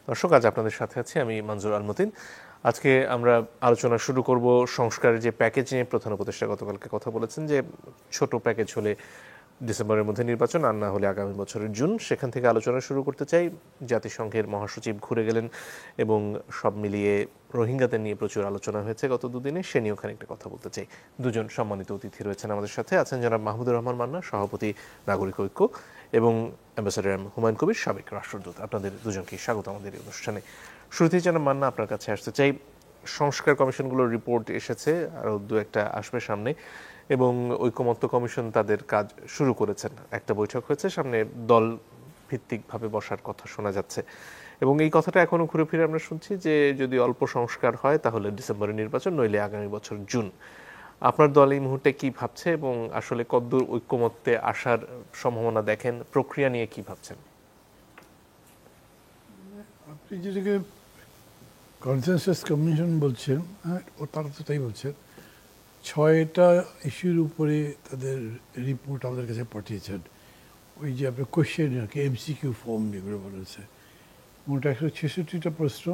দর্শক, আজ আপনাদের সাথে আছি আমি মনজুর আল মতিন। আজকে আমরা আলোচনা শুরু করব সংস্কারের যে প্যাকেজ নিয়ে। প্রধান উপদেষ্টা গতকালকে কথা বলেছেন যে ছোট প্যাকেজ হলে ডিসেম্বরের মধ্যে নির্বাচন, আর না হলে আগামী বছরের জুন। সেখান থেকে আলোচনা শুরু করতে চাই। জাতিসংঘের মহাসচিব ঘুরে গেলেন এবং সব মিলিয়ে রোহিঙ্গাদের নিয়ে প্রচুর আলোচনা হয়েছে গত দুদিনে, সে নিয়েও খানিকটা কথা বলতে চাই। দুজন সম্মানিত অতিথি রয়েছেন আমাদের সাথে। আছেন জনাব মাহমুদুর রহমান মান্না, সভাপতি নাগরিক ঐক্য, এবং অ্যাম্বাসেডর হুমায়ুন কবির, সাবেক রাষ্ট্রদূত। আপনাদের দুজনকে স্বাগত আমাদের এই অনুষ্ঠানে। শুরুতেই জনাব মান্না, আপনার কাছে আসতে চাই। সংস্কার কমিশনগুলোর রিপোর্ট এসেছে, আরও দু একটা আসবে সামনে, এবং ঐকমত্য কমিশন তাদের কাজ শুরু করেছেন। একটা বৈঠক হয়েছে, সামনে দল ভিত্তিকভাবে বসার কথা শোনা যাচ্ছে, এবং এই কথাটা এখনও ঘুরে ফিরে আমরা শুনছি যে যদি অল্প সংস্কার হয় তাহলে ডিসেম্বরে নির্বাচন, নইলে আগামী বছর জুন। আপনার দল এই মুহূর্তে কি ভাবছে এবং আসলে কতদূর ঐকমত্যে আসার সম্ভাবনা দেখেন? প্রক্রিয়া নিয়ে কি ভাবছেন? আপনি যেটাকে কনসেনসাস কমিশন বলছেন, হ্যাঁ, ও তারা তো তাই বলছেন। 6টা ইস্যুর উপরে তাদের রিপোর্ট আমাদের কাছে পাঠিয়েছেন। ওই যে আপনার কোয়েশ্চেন আর কি, এমসিকিউ ফর্ম যেগুলো বলেছে, মোট 166টা প্রশ্ন।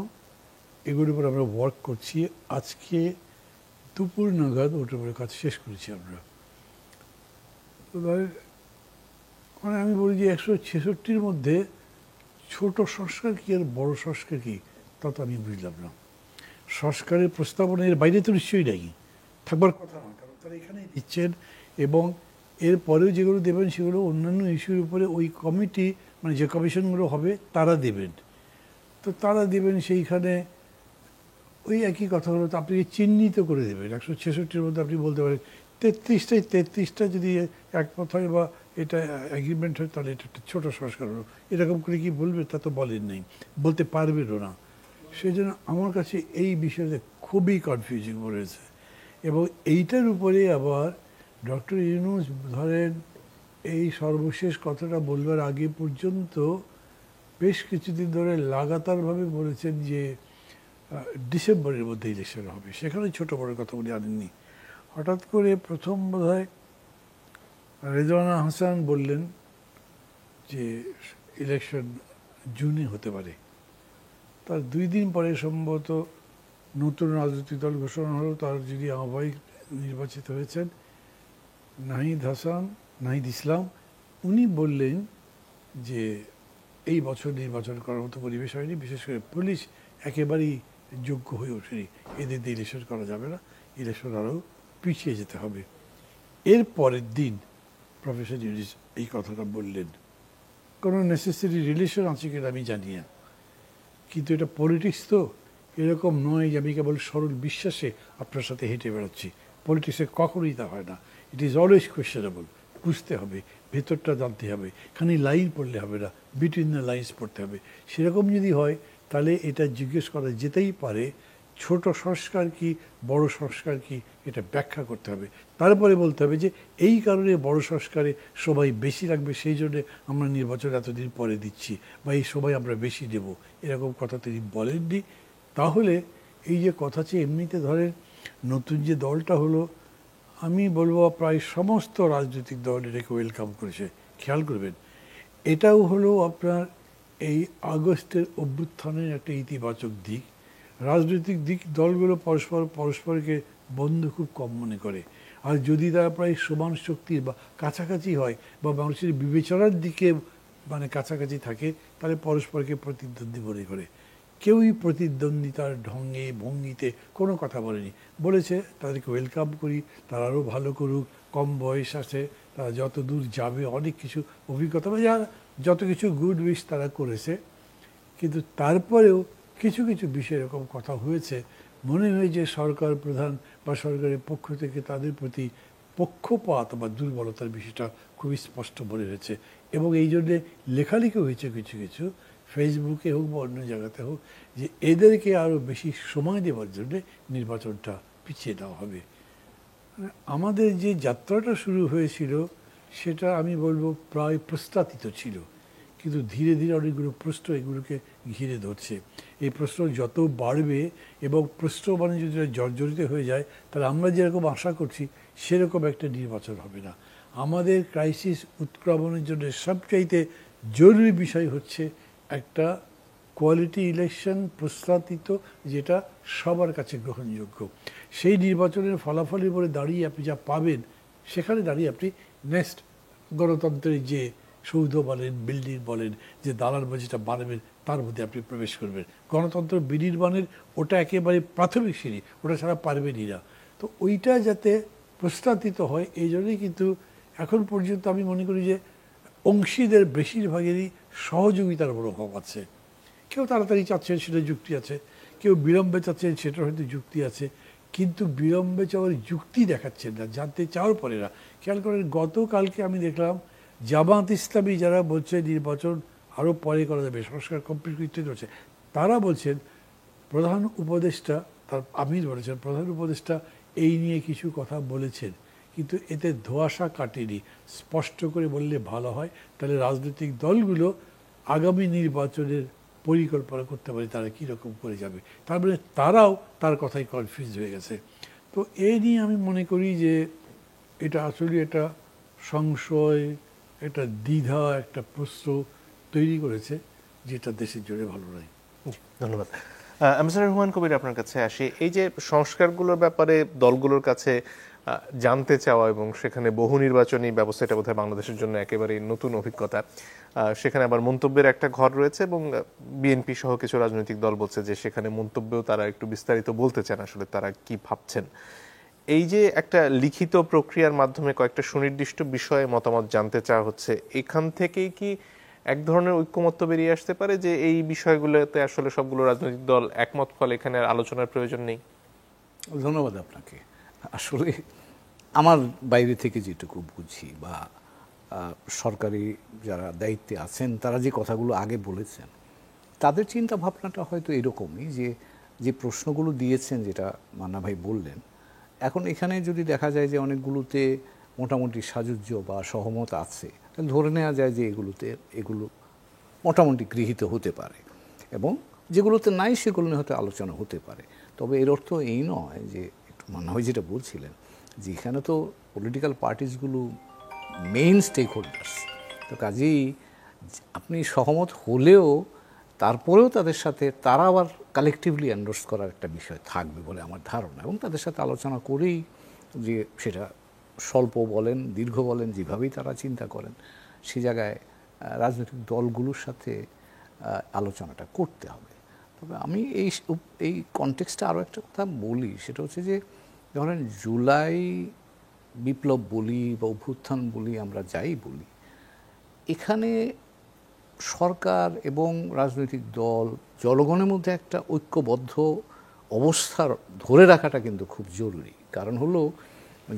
এগুলোর উপর আমরা ওয়ার্ক করছি। আজকে দুপুর নাগাদ ওটার উপরে কাজ শেষ করেছি আমরা। তো মানে আমি বলি যে 166টির মধ্যে ছোট সংস্কার কি আর বড় সংস্কার কি, তা তো আমি বুঝলাম না। সংস্কারের প্রস্তাবনা এর বাইরে তো নিশ্চয়ই নাই, থাকবার কথা না, কারণ তারা এখানেই দিচ্ছেন। এবং এরপরেও যেগুলো দেবেন সেগুলো অন্যান্য ইস্যুর উপরে ওই কমিটি, মানে যে কমিশনগুলো হবে তারা দেবেন। তো তারা দেবেন সেইখানে ওই একই কথা হলো, তো আপনি চিহ্নিত করে দেবেন। 166টির মধ্যে আপনি বলতে পারেন 33টা যদি একমত হয় বা এটা এগ্রিমেন্ট হয়, তাহলে এটা একটা ছোটো সংস্কার হলো। এরকম করে কি বলবে? তা তো বলেন নাই, বলতে পারবেনও না। সেই জন্য আমার কাছে এই বিষয়টা খুবই কনফিউজিং মনে হয়েছে। এবং এইটার উপরে আবার ডক্টর ইউনূস ধরেন এই সর্বশেষ কথাটা বলবার আগে পর্যন্ত বেশ কিছুদিন ধরে লাগাতারভাবে বলেছেন যে ডিসেম্বরের মধ্যে ইলেকশন হবে। সেখানে ছোট বড় কথা বলে আনেননি। হঠাৎ করে প্রথম বোধহয় রেজওয়ানা হাসান বললেন যে ইলেকশন জুনে হতে পারে। তার 2 দিন পরে সম্ভবত নতুন রাজনৈতিক দল ঘোষণা হলো, তার যিনি আহ্বায়ক নির্বাচিত হয়েছেন নাহিদ ইসলাম, উনি বললেন যে এই বছর নির্বাচন করার মতো পরিবেশ হয়নি, বিশেষ করে পুলিশ একেবারেই যোগ্য হয়ে ওঠেনি, এদের দিয়ে ইলেকশন করা যাবে না, ইলেকশন আরও পিছিয়ে যেতে হবে। এর পরের দিন প্রফেসর ইউনূস এই কথাটা বললেন। কোনো নেসেসারি রিলেশন আছে কিনা আমি জানি না, কিন্তু এটা পলিটিক্স তো এরকম নয় যে আমি কেবল সরল বিশ্বাসে আপনার সাথে হেঁটে বেড়াচ্ছি। পলিটিক্সে কখনোই তা হয় না। It is always questionable. বুঝতে হবে, ভেতরটা জানতে হবে, খালি লাইন পড়লে হবে না, বিটুইন দ্য লাইন্স পড়তে হবে। সেরকম যদি হয় তাহলে এটা জিজ্ঞেস করা যেতেই পারে ছোট সংস্কার কি বড় সংস্কার কি, এটা ব্যাখ্যা করতে হবে। তারপরে বলতে হবে যে এই কারণে বড় সংস্কারে সবাই বেশি রাখবে, সেই জন্যে আমরা নির্বাচন এতদিন পরে দিচ্ছি, বা এই সবাই আমরা বেশি দেব, এরকম কথা তিনি বলেননি। তাহলে এই যে কথা চেয়ে এমনিতে ধরেন নতুন যে দলটা হলো, আমি বলবো প্রায় সমস্ত রাজনৈতিক দল এটাকে ওয়েলকাম করেছে। খেয়াল করবেন, এটাও হলো আপনার এই আগস্টের অভ্যুত্থানের একটা ইতিবাচক দিক। রাজনৈতিক দলগুলো পরস্পরকে বন্ধু খুব কম মনে করে। আর যদি তারা প্রায় সমান শক্তির বা কাছাকাছি হয় বা মানুষের বিবেচনার দিকে মানে কাছাকাছি থাকে, তাহলে পরস্পরকে প্রতিদ্বন্দ্বী মনে করে। কেউই প্রতিদ্বন্দ্বিতার ঢঙ্গে ভঙ্গিতে কোনো কথা বলেনি, বলেছে তাদেরকে ওয়েলকাম করি, তারা আরও ভালো করুক, কম বয়স আছে, তারা যত দূর যাবে অনেক কিছু অভিজ্ঞতা বা যা যত কিছু গুড উইশ তারা করেছে। কিন্তু তারপরেও কিছু কিছু বিষয় এরকম কথা হয়েছে, মনে হয় যে সরকার প্রধান বা সরকারের পক্ষ থেকে তাদের প্রতি পক্ষপাত বা দুর্বলতার বিষয়টা খুবই স্পষ্ট মনে হয়েছে। এবং এই জন্যে লেখালেখি হয়েছে কিছু কিছু, ফেসবুকে হোক বা অন্য জায়গাতে হোক, যে এদেরকে আরও বেশি সময় দেওয়ার জন্যে নির্বাচনটা পিছিয়ে দেওয়া হবে। আমাদের যে যাত্রাটা শুরু হয়েছিল সেটা আমি বলবো প্রায় প্রস্তাবিত ছিল, কিন্তু ধীরে ধীরে অনেকগুলো প্রশ্ন এগুলোকে ঘিরে ধরছে। এই প্রশ্ন যত বাড়বে এবং প্রশ্ন মানে যদি জর্জরিত হয়ে যায়, তাহলে আমরা যেরকম আশা করছি সেরকম একটা নির্বাচন হবে না। আমাদের ক্রাইসিস উৎক্রমণের জন্য সবচাইতে জরুরি বিষয় হচ্ছে একটা কোয়ালিটি ইলেকশন প্রস্তাবিত, যেটা সবার কাছে গ্রহণযোগ্য। সেই নির্বাচনের ফলাফলের উপরে দাঁড়িয়ে আপনি যা পাবেন, সেখানে দাঁড়িয়ে আপনি নেক্সট গণতন্ত্রের যে সৌধ বলেন, বিল্ডিং বলেন, যে দালান বাজিটা বানাবেন, তার মধ্যে আপনি প্রবেশ করবেন। গণতন্ত্র বিনির্মাণের ওটা একেবারে প্রাথমিক সিঁড়ি, ওটা ছাড়া পারবেনই না। তো ওইটা যাতে প্রস্তাবিত হয়, এই জন্যই কিন্তু এখন পর্যন্ত আমি মনে করি যে অংশীদের বেশিরভাগেরই সহযোগিতার মনোভাব আছে। কেউ তাড়াতাড়ি চাচ্ছেন, সেটা যুক্তি আছে, কেউ বিলম্বে চাচ্ছেন, সেটা হয়তো যুক্তি আছে, কিন্তু বিলম্বে চাওয়ার যুক্তি দেখাচ্ছেন না, জানতে চাওয়ার পরে না। খেয়াল করেন, গতকালকে আমি দেখলাম জামাত ইসলামী যারা বলছে নির্বাচন আরও পরে করা যাবে, সংস্কার কমপ্লিট করতে হচ্ছে, তারা বলছেন প্রধান উপদেষ্টা, তার আমির বলেছেন প্রধান উপদেষ্টা এই নিয়ে কিছু কথা বলেছেন, কিন্তু এতে ধোঁয়াশা কাটেনি। স্পষ্ট করে বললে ভালো হয়, তাহলে রাজনৈতিক দলগুলো আগামী নির্বাচনের পরিকল্পনা করতে পারে তারা কীরকম করে যাবে। তার মানে তারাও তার কথাই কনফিউজ হয়ে গেছে। তো এই নিয়ে আমি মনে করি যে এটা আসলে একটা সংশয়, একটা দ্বিধা, একটা প্রশ্ন তৈরি করেছে, যেটা দেশের জন্য ভালো নয়। ধন্যবাদ। অ্যাম্বাসেডর হুমায়ুন কবির, আপনার কাছে আসি। এই যে সংস্কারগুলোর ব্যাপারে দলগুলোর কাছে জানতে চাওয়া এবং সেখানে বহু নির্বাচনী ব্যবস্থা, এটা বোধহয় বাংলাদেশের জন্য একেবারেই নতুন অভিজ্ঞতা। সেখানে আবার মন্তব্যের একটা ঘর রয়েছে এবং বিএনপি সহ কিছু রাজনৈতিক দল বলছে যে সেখানে মন্তব্যেও তারা একটু বিস্তারিত বলতে চান আসলে তারা কি ভাবছেন। এই যে একটা লিখিত প্রক্রিয়ার মাধ্যমে কয়েকটা সুনির্দিষ্ট বিষয়ে মতামত জানতে চাওয়া হচ্ছে, এখান থেকেই কি এক ধরনের ঐক্যমত্য বেরিয়ে আসতে পারে যে এই বিষয়গুলোতে আসলে সবগুলো রাজনৈতিক দল একমত, ফলে এখানে আলোচনার প্রয়োজন নেই? ধন্যবাদ আপনাকে। আসলে আমার বাইরে থেকে যেটুকু বুঝি বা সরকারি যারা দায়িত্বে আছেন তারা যে কথাগুলো আগে বলেছেন, তাদের চিন্তা ভাবনাটা হয়তো এরকমই যে যে প্রশ্নগুলো দিয়েছেন, যেটা মান্না ভাই বললেন, এখন এখানে যদি দেখা যায় যে অনেকগুলোতে মোটামুটি সাযুজ্য বা সহমত আছে, তাহলে ধরে নেওয়া যায় যে এগুলো মোটামুটি গৃহীত হতে পারে, এবং যেগুলোতে নাই সেগুলো নিয়ে হয়তো আলোচনা হতে পারে। তবে এর অর্থ এই নয় যে, একটু মান্না ভাই যেটা বলছিলেন, যে এখানে তো পলিটিক্যাল পার্টিসগুলো মেইন স্টেক হোল্ডার্স, তো কাজেই আপনি সহমত হলেও তারপরেও তাদের সাথে তারা আবার কালেকটিভলি এন্ডোর্স করার একটা বিষয় থাকবে বলে আমার ধারণা, এবং তাদের সাথে আলোচনা করেই, যে সেটা স্বল্প বলেন দীর্ঘ বলেন, যেভাবেই তারা চিন্তা করেন, সে জায়গায় রাজনৈতিক দলগুলোর সাথে আলোচনাটা করতে হবে। তবে আমি এই কনটেক্সটে আরও একটা কথা বলি, সেটা হচ্ছে যে ধরেন জুলাই বিপ্লব বলি বা অভ্যুত্থান বলি, আমরা যাই বলি, এখানে সরকার এবং রাজনৈতিক দল, জনগণের মধ্যে একটা ঐক্যবদ্ধ অবস্থার ধরে রাখাটা কিন্তু খুব জরুরি। কারণ হলো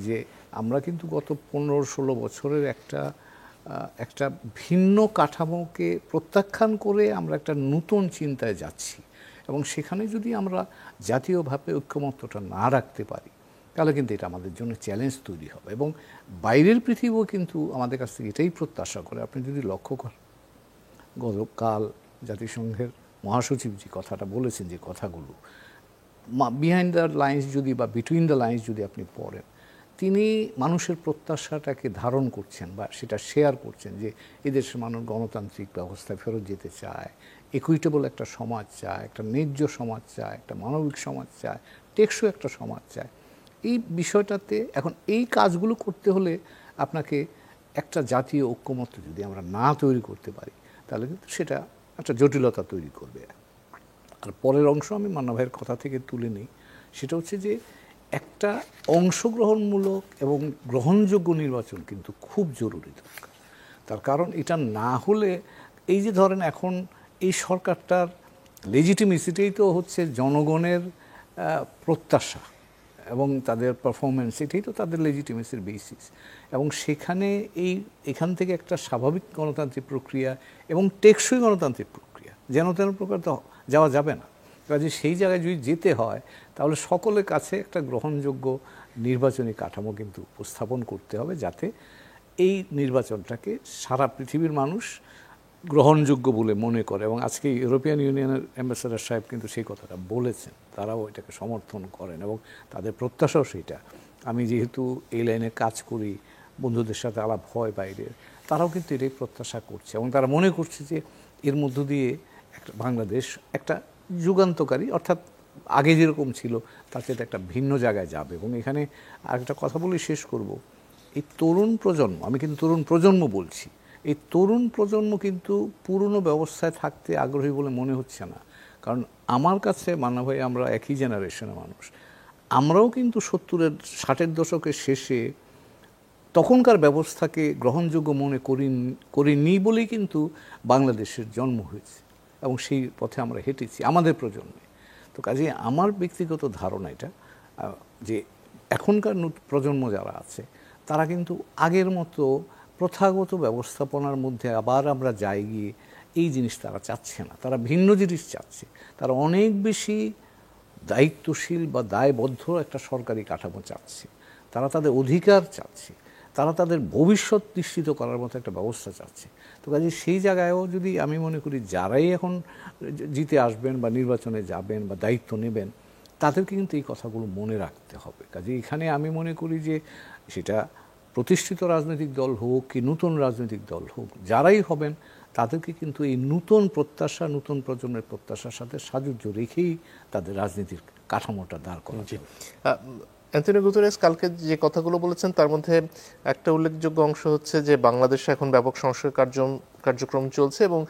যে আমরা কিন্তু গত 15-16 বছরের একটা ভিন্ন কাঠামোকে প্রত্যাখ্যান করে আমরা একটা নতুন চিন্তায় যাচ্ছি, এবং সেখানে যদি আমরা জাতীয়ভাবে ঐক্যমত্যটা না রাখতে পারি, তাহলে কিন্তু এটা আমাদের জন্য চ্যালেঞ্জ তৈরি হবে, এবং বাইরের পৃথিবীও কিন্তু আমাদের কাছ থেকে এটাই প্রত্যাশা করে। আপনি যদি লক্ষ্য করেন, গতকাল জাতিসংঘের মহাসচিব যে কথাটা বলেছেন, যে কথাগুলো বিহাইন্ড দ্য লাইন্স যদি বা বিটুইন দ্য লাইন্স যদি আপনি পড়েন, তিনি মানুষের প্রত্যাশাটাকে ধারণ করছেন বা সেটা শেয়ার করছেন, যে এদেশের মানুষ গণতান্ত্রিক ব্যবস্থায় ফেরত যেতে চায়, ইকুইটেবল একটা সমাজ চায়, একটা ন্যায্য সমাজ চায়, একটা মানবিক সমাজ চায়, টেকসই একটা সমাজ চায়। এই বিষয়টাতে এখন এই কাজগুলো করতে হলে আপনাকে একটা জাতীয় ঐক্যমত্য যদি আমরা না তৈরি করতে পারি, তাহলে কিন্তু সেটা একটা জটিলতা তৈরি করবে। আর পরের অংশ আমি মান্না ভাইয়ের কথা থেকে তুলে নিই, সেটা হচ্ছে যে একটা অংশগ্রহণমূলক এবং গ্রহণযোগ্য নির্বাচন কিন্তু খুব জরুরি দরকার। তার কারণ এটা না হলে, এই যে ধরেন এখন এই সরকারটার লেজিটিমেসিটাই তো হচ্ছে জনগণের প্রত্যাশা এবং তাদের পারফরমেন্স, এটাই তো তাদের লেজিটিমেসির বেসিস, এবং সেখানে এখান থেকে একটা স্বাভাবিক গণতান্ত্রিক প্রক্রিয়া এবং টেকসই গণতান্ত্রিক প্রক্রিয়া যেন তেন প্রকার তো যাওয়া যাবে না। কাজে সেই জায়গায় যদি যেতে হয়, তাহলে সকলের কাছে একটা গ্রহণযোগ্য নির্বাচনী কাঠামো কিন্তু উপস্থাপন করতে হবে, যাতে এই নির্বাচনটাকে সারা পৃথিবীর মানুষ গ্রহণযোগ্য বলে মনে করে। এবং আজকে ইউরোপিয়ান ইউনিয়নের অ্যাম্বাসেডর সাহেব কিন্তু সেই কথাটা বলেছেন, তারাও এটাকে সমর্থন করেন এবং তাদের প্রত্যাশাও সেইটা। আমি যেহেতু এই লাইনে কাজ করি, বন্ধুদের সাথে আলাপ হয় বাইরের, তারাও কিন্তু এটাই প্রত্যাশা করছে, এবং তারা মনে করছে যে এর মধ্য দিয়ে একটা বাংলাদেশ একটা যুগান্তকারী, অর্থাৎ আগে যেরকম ছিল তার চেয়ে একটা ভিন্ন জায়গায় যাবে। এবং এখানে আরেকটা কথা বলে শেষ করব, এই তরুণ প্রজন্ম, আমি কিন্তু তরুণ প্রজন্ম বলছি, এই তরুণ প্রজন্ম কিন্তু পুরনো ব্যবস্থায় থাকতে আগ্রহী বলে মনে হচ্ছে না। কারণ আমার কাছে মানা ভাই, আমরা একই জেনারেশনের মানুষ, আমরাও কিন্তু 60-এর দশকের শেষে তখনকার ব্যবস্থাকে গ্রহণযোগ্য মনে করিনি বলেই কিন্তু বাংলাদেশের জন্ম হয়েছে এবং সেই পথে আমরা হেঁটেছি আমাদের প্রজন্মে। তো কাজেই আমার ব্যক্তিগত ধারণা এটা যে এখনকার প্রজন্ম যারা আছে তারা কিন্তু আগের মতো প্রথাগত ব্যবস্থাপনার মধ্যে আবার আমরা যাই গিয়ে এই জিনিস তারা চাচ্ছে না, তারা ভিন্ন জিনিস চাচ্ছে। তারা অনেক বেশি দায়িত্বশীল বা দায়বদ্ধ একটা সরকারি কাঠামো চাচ্ছে, তারা তাদের অধিকার চাচ্ছে, তারা তাদের ভবিষ্যৎ নিশ্চিত করার মতো একটা ব্যবস্থা চাচ্ছে। তো কাজে সেই জায়গায়ও যদি আমি মনে করি যারাই এখন জিতে আসবেন বা নির্বাচনে যাবেন বা দায়িত্ব নেবেন, তাদেরকে কিন্তু এই কথাগুলো মনে রাখতে হবে। কাজে এখানে আমি মনে করি যে সেটা প্রতিষ্ঠিত রাজনৈতিক দল হোক কি নতুন রাজনৈতিক দল হোক, যারাই হবেন তাদেরকে কিন্তু এই নতুন প্রত্যাশা, নতুন প্রজন্মের প্রত্যাশার সাথে সাযুজ্য রেখেই তাদের রাজনীতির কাঠামোটা দাঁড় করা উচিত। অ্যান্টনিও গুতেরেস কালকে যে কথাগুলো বলেছেন তার মধ্যে একটা উল্লেখযোগ্য অংশ হচ্ছে যে বাংলাদেশে এখন ব্যাপক সংস্কার কার্যক্রম চলছে এবং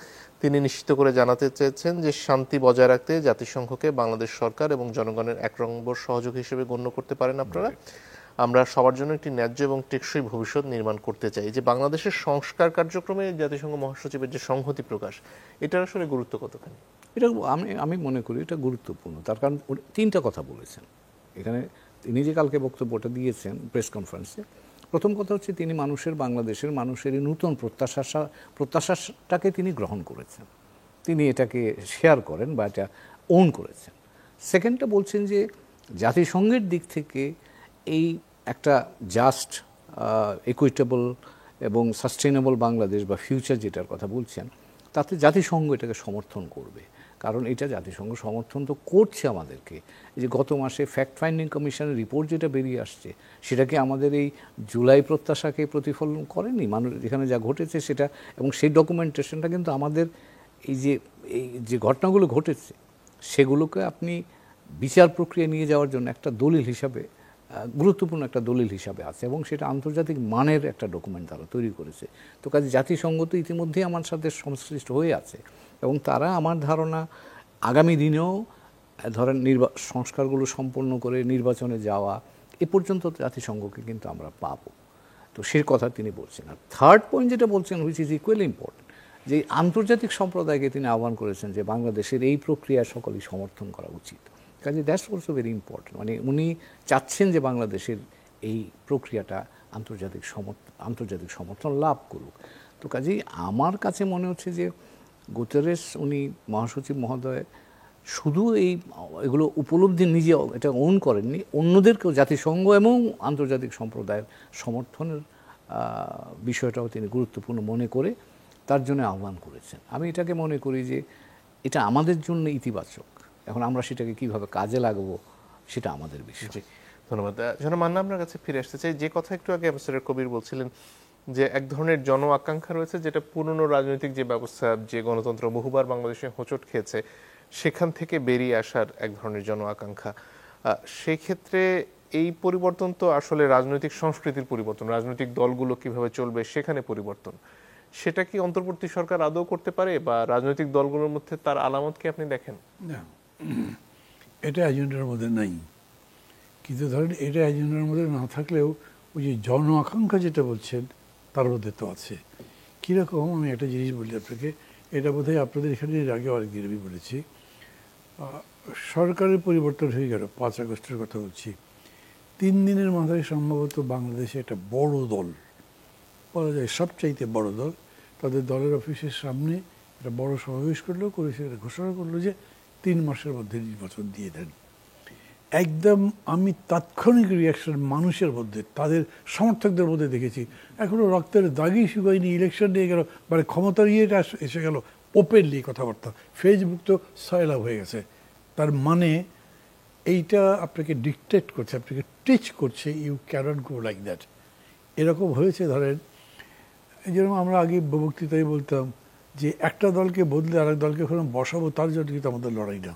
তিনি নিশ্চিত করে জানাতে চেয়েছেন যে শান্তি বজায় রাখতে জাতিসংঘকে বাংলাদেশ সরকার এবং জনগণের এক নম্বর সহযোগী হিসেবে গণ্য করতে পারেন আপনারা। আমরা সবার জন্য একটি ন্যায্য এবং টেকসই ভবিষ্যৎ নির্মাণ করতে চাই। যে বাংলাদেশের সংস্কার কার্যক্রমে জাতিসংঘ মহাসচিবের যে সংহতি প্রকাশ, এটার আসলে গুরুত্ব কতখানি? এটা আমি মনে করি এটা গুরুত্বপূর্ণ। তার কারণ তিনটা কথা বলেছেন এখানে তিনি, যে কালকে বক্তব্যটা দিয়েছেন প্রেস কনফারেন্সে। প্রথম কথা হচ্ছে তিনি বাংলাদেশের মানুষের এই নতুন প্রত্যাশাটাকে তিনি গ্রহণ করেছেন, তিনি এটাকে শেয়ার করেন বা এটা ওন করেছেন। সেকেন্ডটা বলছেন যে জাতিসংঘের দিক থেকে এই একটা জাস্ট, ইকুইটেবল এবং সাস্টেনেবল বাংলাদেশ বা ফিউচার যেটার কথা বলছেন, তাতে জাতিসংঘ এটাকে সমর্থন করবে। কারণ এটা জাতিসংঘ সমর্থন তো করছে আমাদেরকে। এই যে গত মাসে ফ্যাক্ট ফাইন্ডিং কমিশনের রিপোর্ট যেটা বেরিয়ে আসছে, সেটা কি আমাদের এই জুলাই প্রত্যাশাকে প্রতিফলন করেনি? মানুষ যেখানে যা ঘটেছে সেটা, এবং সেই ডকুমেন্টেশনটা কিন্তু আমাদের এই যে ঘটনাগুলো ঘটেছে সেগুলোকে আপনি বিচার প্রক্রিয়া নিয়ে যাওয়ার জন্য একটা দলিল হিসাবে, গুরুত্বপূর্ণ একটা দলিল হিসাবে আছে, এবং সেটা আন্তর্জাতিক মানের একটা ডকুমেন্ট তারা তৈরি করেছে। তো কাজে জাতিসংঘ তো ইতিমধ্যেই আমার সাথে সংশ্লিষ্ট হয়ে আছে এবং তারা আমার ধারণা আগামী দিনেও ধরেন সংস্কারগুলো সম্পন্ন করে নির্বাচনে যাওয়া এ পর্যন্ত জাতিসংঘকে কিন্তু আমরা পাবো। তো সে কথা তিনি বলছেন। আর থার্ড পয়েন্ট যেটা বলছেন, হুইচ ইজ ইকুয়ালি ইম্পর্টেন্ট, যে আন্তর্জাতিক সম্প্রদায়কে তিনি আহ্বান করেছেন যে বাংলাদেশের এই প্রক্রিয়া সকলেই সমর্থন করা উচিত। কাজে দ্যাটস অলসো ভেরি ইম্পর্টেন্ট। মানে উনি চাচ্ছেন যে বাংলাদেশের এই প্রক্রিয়াটা আন্তর্জাতিক সমর্থন লাভ করুক। তো কাজেই আমার কাছে মনে হচ্ছে যে গুতেরেস উনি মহাসচিব মহোদয় শুধু এগুলো উপলব্ধি নিজে এটা ওন করেননি, অন্যদেরকেও জাতিসংঘ এবং আন্তর্জাতিক সম্প্রদায়ের সমর্থনের বিষয়টাও তিনি গুরুত্বপূর্ণ মনে করে তার জন্য আহ্বান করেছেন। আমি এটাকে মনে করি যে এটা আমাদের জন্য ইতিবাচক। এখন আমরা সেটাকে কিভাবে কাজে লাগাবো সেটা আমাদের বিষয়। ধন্যবাদ। জনাব মান্না, আপনার কাছে ফিরে আসতে চাই। যে কথা একটু আগে অ্যাম্বাসেডর কবির বলছিলেন যে এক ধরনের জন আকাঙ্ক্ষা রয়েছে, যেটা পুরনো রাজনৈতিক যে ব্যবস্থা, যে গণতন্ত্র বহুবার বাংলাদেশে হোঁচট খেয়েছে, সেখান থেকে বেরিয়ে আসার এক ধরনের জন আকাঙ্ক্ষা। সেই ক্ষেত্রে এই পরিবর্তন তো আসলে রাজনৈতিক সংস্কৃতির পরিবর্তন, রাজনৈতিক দলগুলো কিভাবে চলবে সেখানে পরিবর্তন। সেটা কি অন্তর্বর্তী সরকার আদৌ করতে পারে, বা রাজনৈতিক দলগুলোর মধ্যে তার আলামত কি আপনি দেখেন? না, এটা এজেন্ডার মধ্যে নাই। কিন্তু ধরেন এটা এজেন্ডার মধ্যে না থাকলেও ওই যে জন আকাঙ্ক্ষা যেটা বলছেন তার মধ্যে তো আছে। কীরকম, আমি একটা জিনিস বলি আপনাকে, এটা বোধহয় আপনাদের এখানে এর আগে অনেকদিন আমি বলেছি। সরকারের পরিবর্তন হয়ে গেল 5 আগস্টের কথা বলছি। 3 দিনের মাথায় সম্ভবত বাংলাদেশে একটা বড় দল, বলা যায় সবচাইতে বড় দল, তাদের দলের অফিসের সামনে একটা বড় সমাবেশ করলো, করে সেটা ঘোষণা করলো যে 3 মাসের মধ্যে নির্বাচন দিয়ে দেন। একদম আমি তাৎক্ষণিক রিয়াকশন মানুষের মধ্যে, তাদের সমর্থকদের মধ্যে দেখেছি। এখনও রক্তের দাগই শুকায়নি, ইলেকশন নিয়ে গেল, মানে ক্ষমতার ইয়েটা এসে গেল, ওপেনলি কথাবার্তা, ফেসবুক তো সয়লাভ হয়ে গেছে। তার মানে এইটা আপনাকে ডিকটেট করছে, আপনাকে টিচ করছে, you can't go like that. এরকম হয়েছে। ধরেন যেরকম আমরা আগে বক্তৃতায় বলতাম যে একটা দলকে বদলে আরেক দলকে ওখানে বসাবো তার জন্য কিন্তু আমাদের লড়াই না।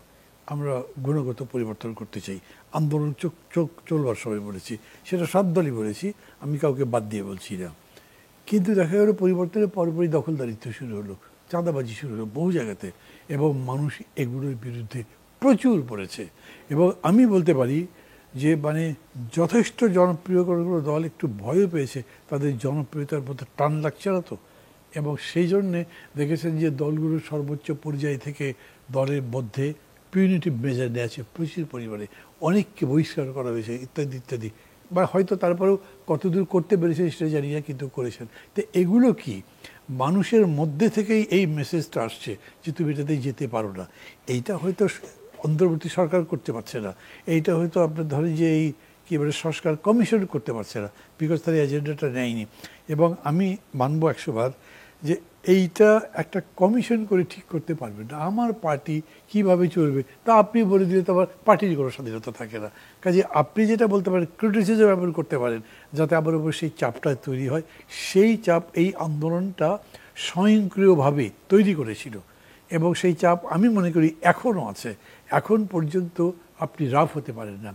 আমরা গুণগত পরিবর্তন করতে চাই। আন্দোলন চোখ চোখ চলবার সময় বলেছি, সেটা সব দলই বলেছি, আমি কাউকে বাদ দিয়ে বলছি না। কিন্তু দেখা গেল পরিবর্তনের পরপরই দখলদারিত্ব শুরু হলো, চাঁদাবাজি শুরু হলো বহু জায়গাতে, এবং মানুষ এগুলোর বিরুদ্ধে প্রচুর পড়েছে। এবং আমি বলতে পারি যে মানে যথেষ্ট জনপ্রিয় কোনো দল একটু ভয়ও পেয়েছে, তাদের জনপ্রিয়তার মধ্যে টান লাগছে না তো। এবং সেই জন্যে দেখেছেন যে দলগুলোর সর্বোচ্চ পর্যায় থেকে দলের মধ্যে পিউনিটিভ মেজার নেওয়া আছে প্রচুর পরিমাণে, অনেককে বহিষ্কার করা হয়েছে ইত্যাদি ইত্যাদি। বা হয়তো তারপরেও কতদূর করতে পেরেছে সেটা জানি না, কিন্তু করেছেন। তো এগুলো কি মানুষের মধ্যে থেকেই এই মেসেজটা আসছে যে তুমি এটাতে যেতে পারো না। এইটা হয়তো অন্তর্বর্তী সরকার করতে পারছে না, এইটা হয়তো আপনার ধরেন যে এই কী বলে সংস্কার কমিশন করতে পারছে না, বিকজ তার এজেন্ডাটা নেয়নি। এবং আমি মানবো 100 বার যে এইটা একটা কমিশন করে ঠিক করতে পারবে না। আমার পার্টি কিভাবে চলবে তা আপনি বলে দিলে তো আবার পার্টির কোনো স্বাধীনতা থাকে না। কাজে আপনি যেটা বলতে পারেন, ক্রিটিসিজম এমন করতে পারেন যাতে আমার উপর সেই চাপটা তৈরি হয়। সেই চাপ এই আন্দোলনটা স্বয়ংক্রিয়ভাবে তৈরি করেছিল, এবং সেই চাপ আমি মনে করি এখনও আছে। এখন পর্যন্ত আপনি রাফ হতে পারেন না,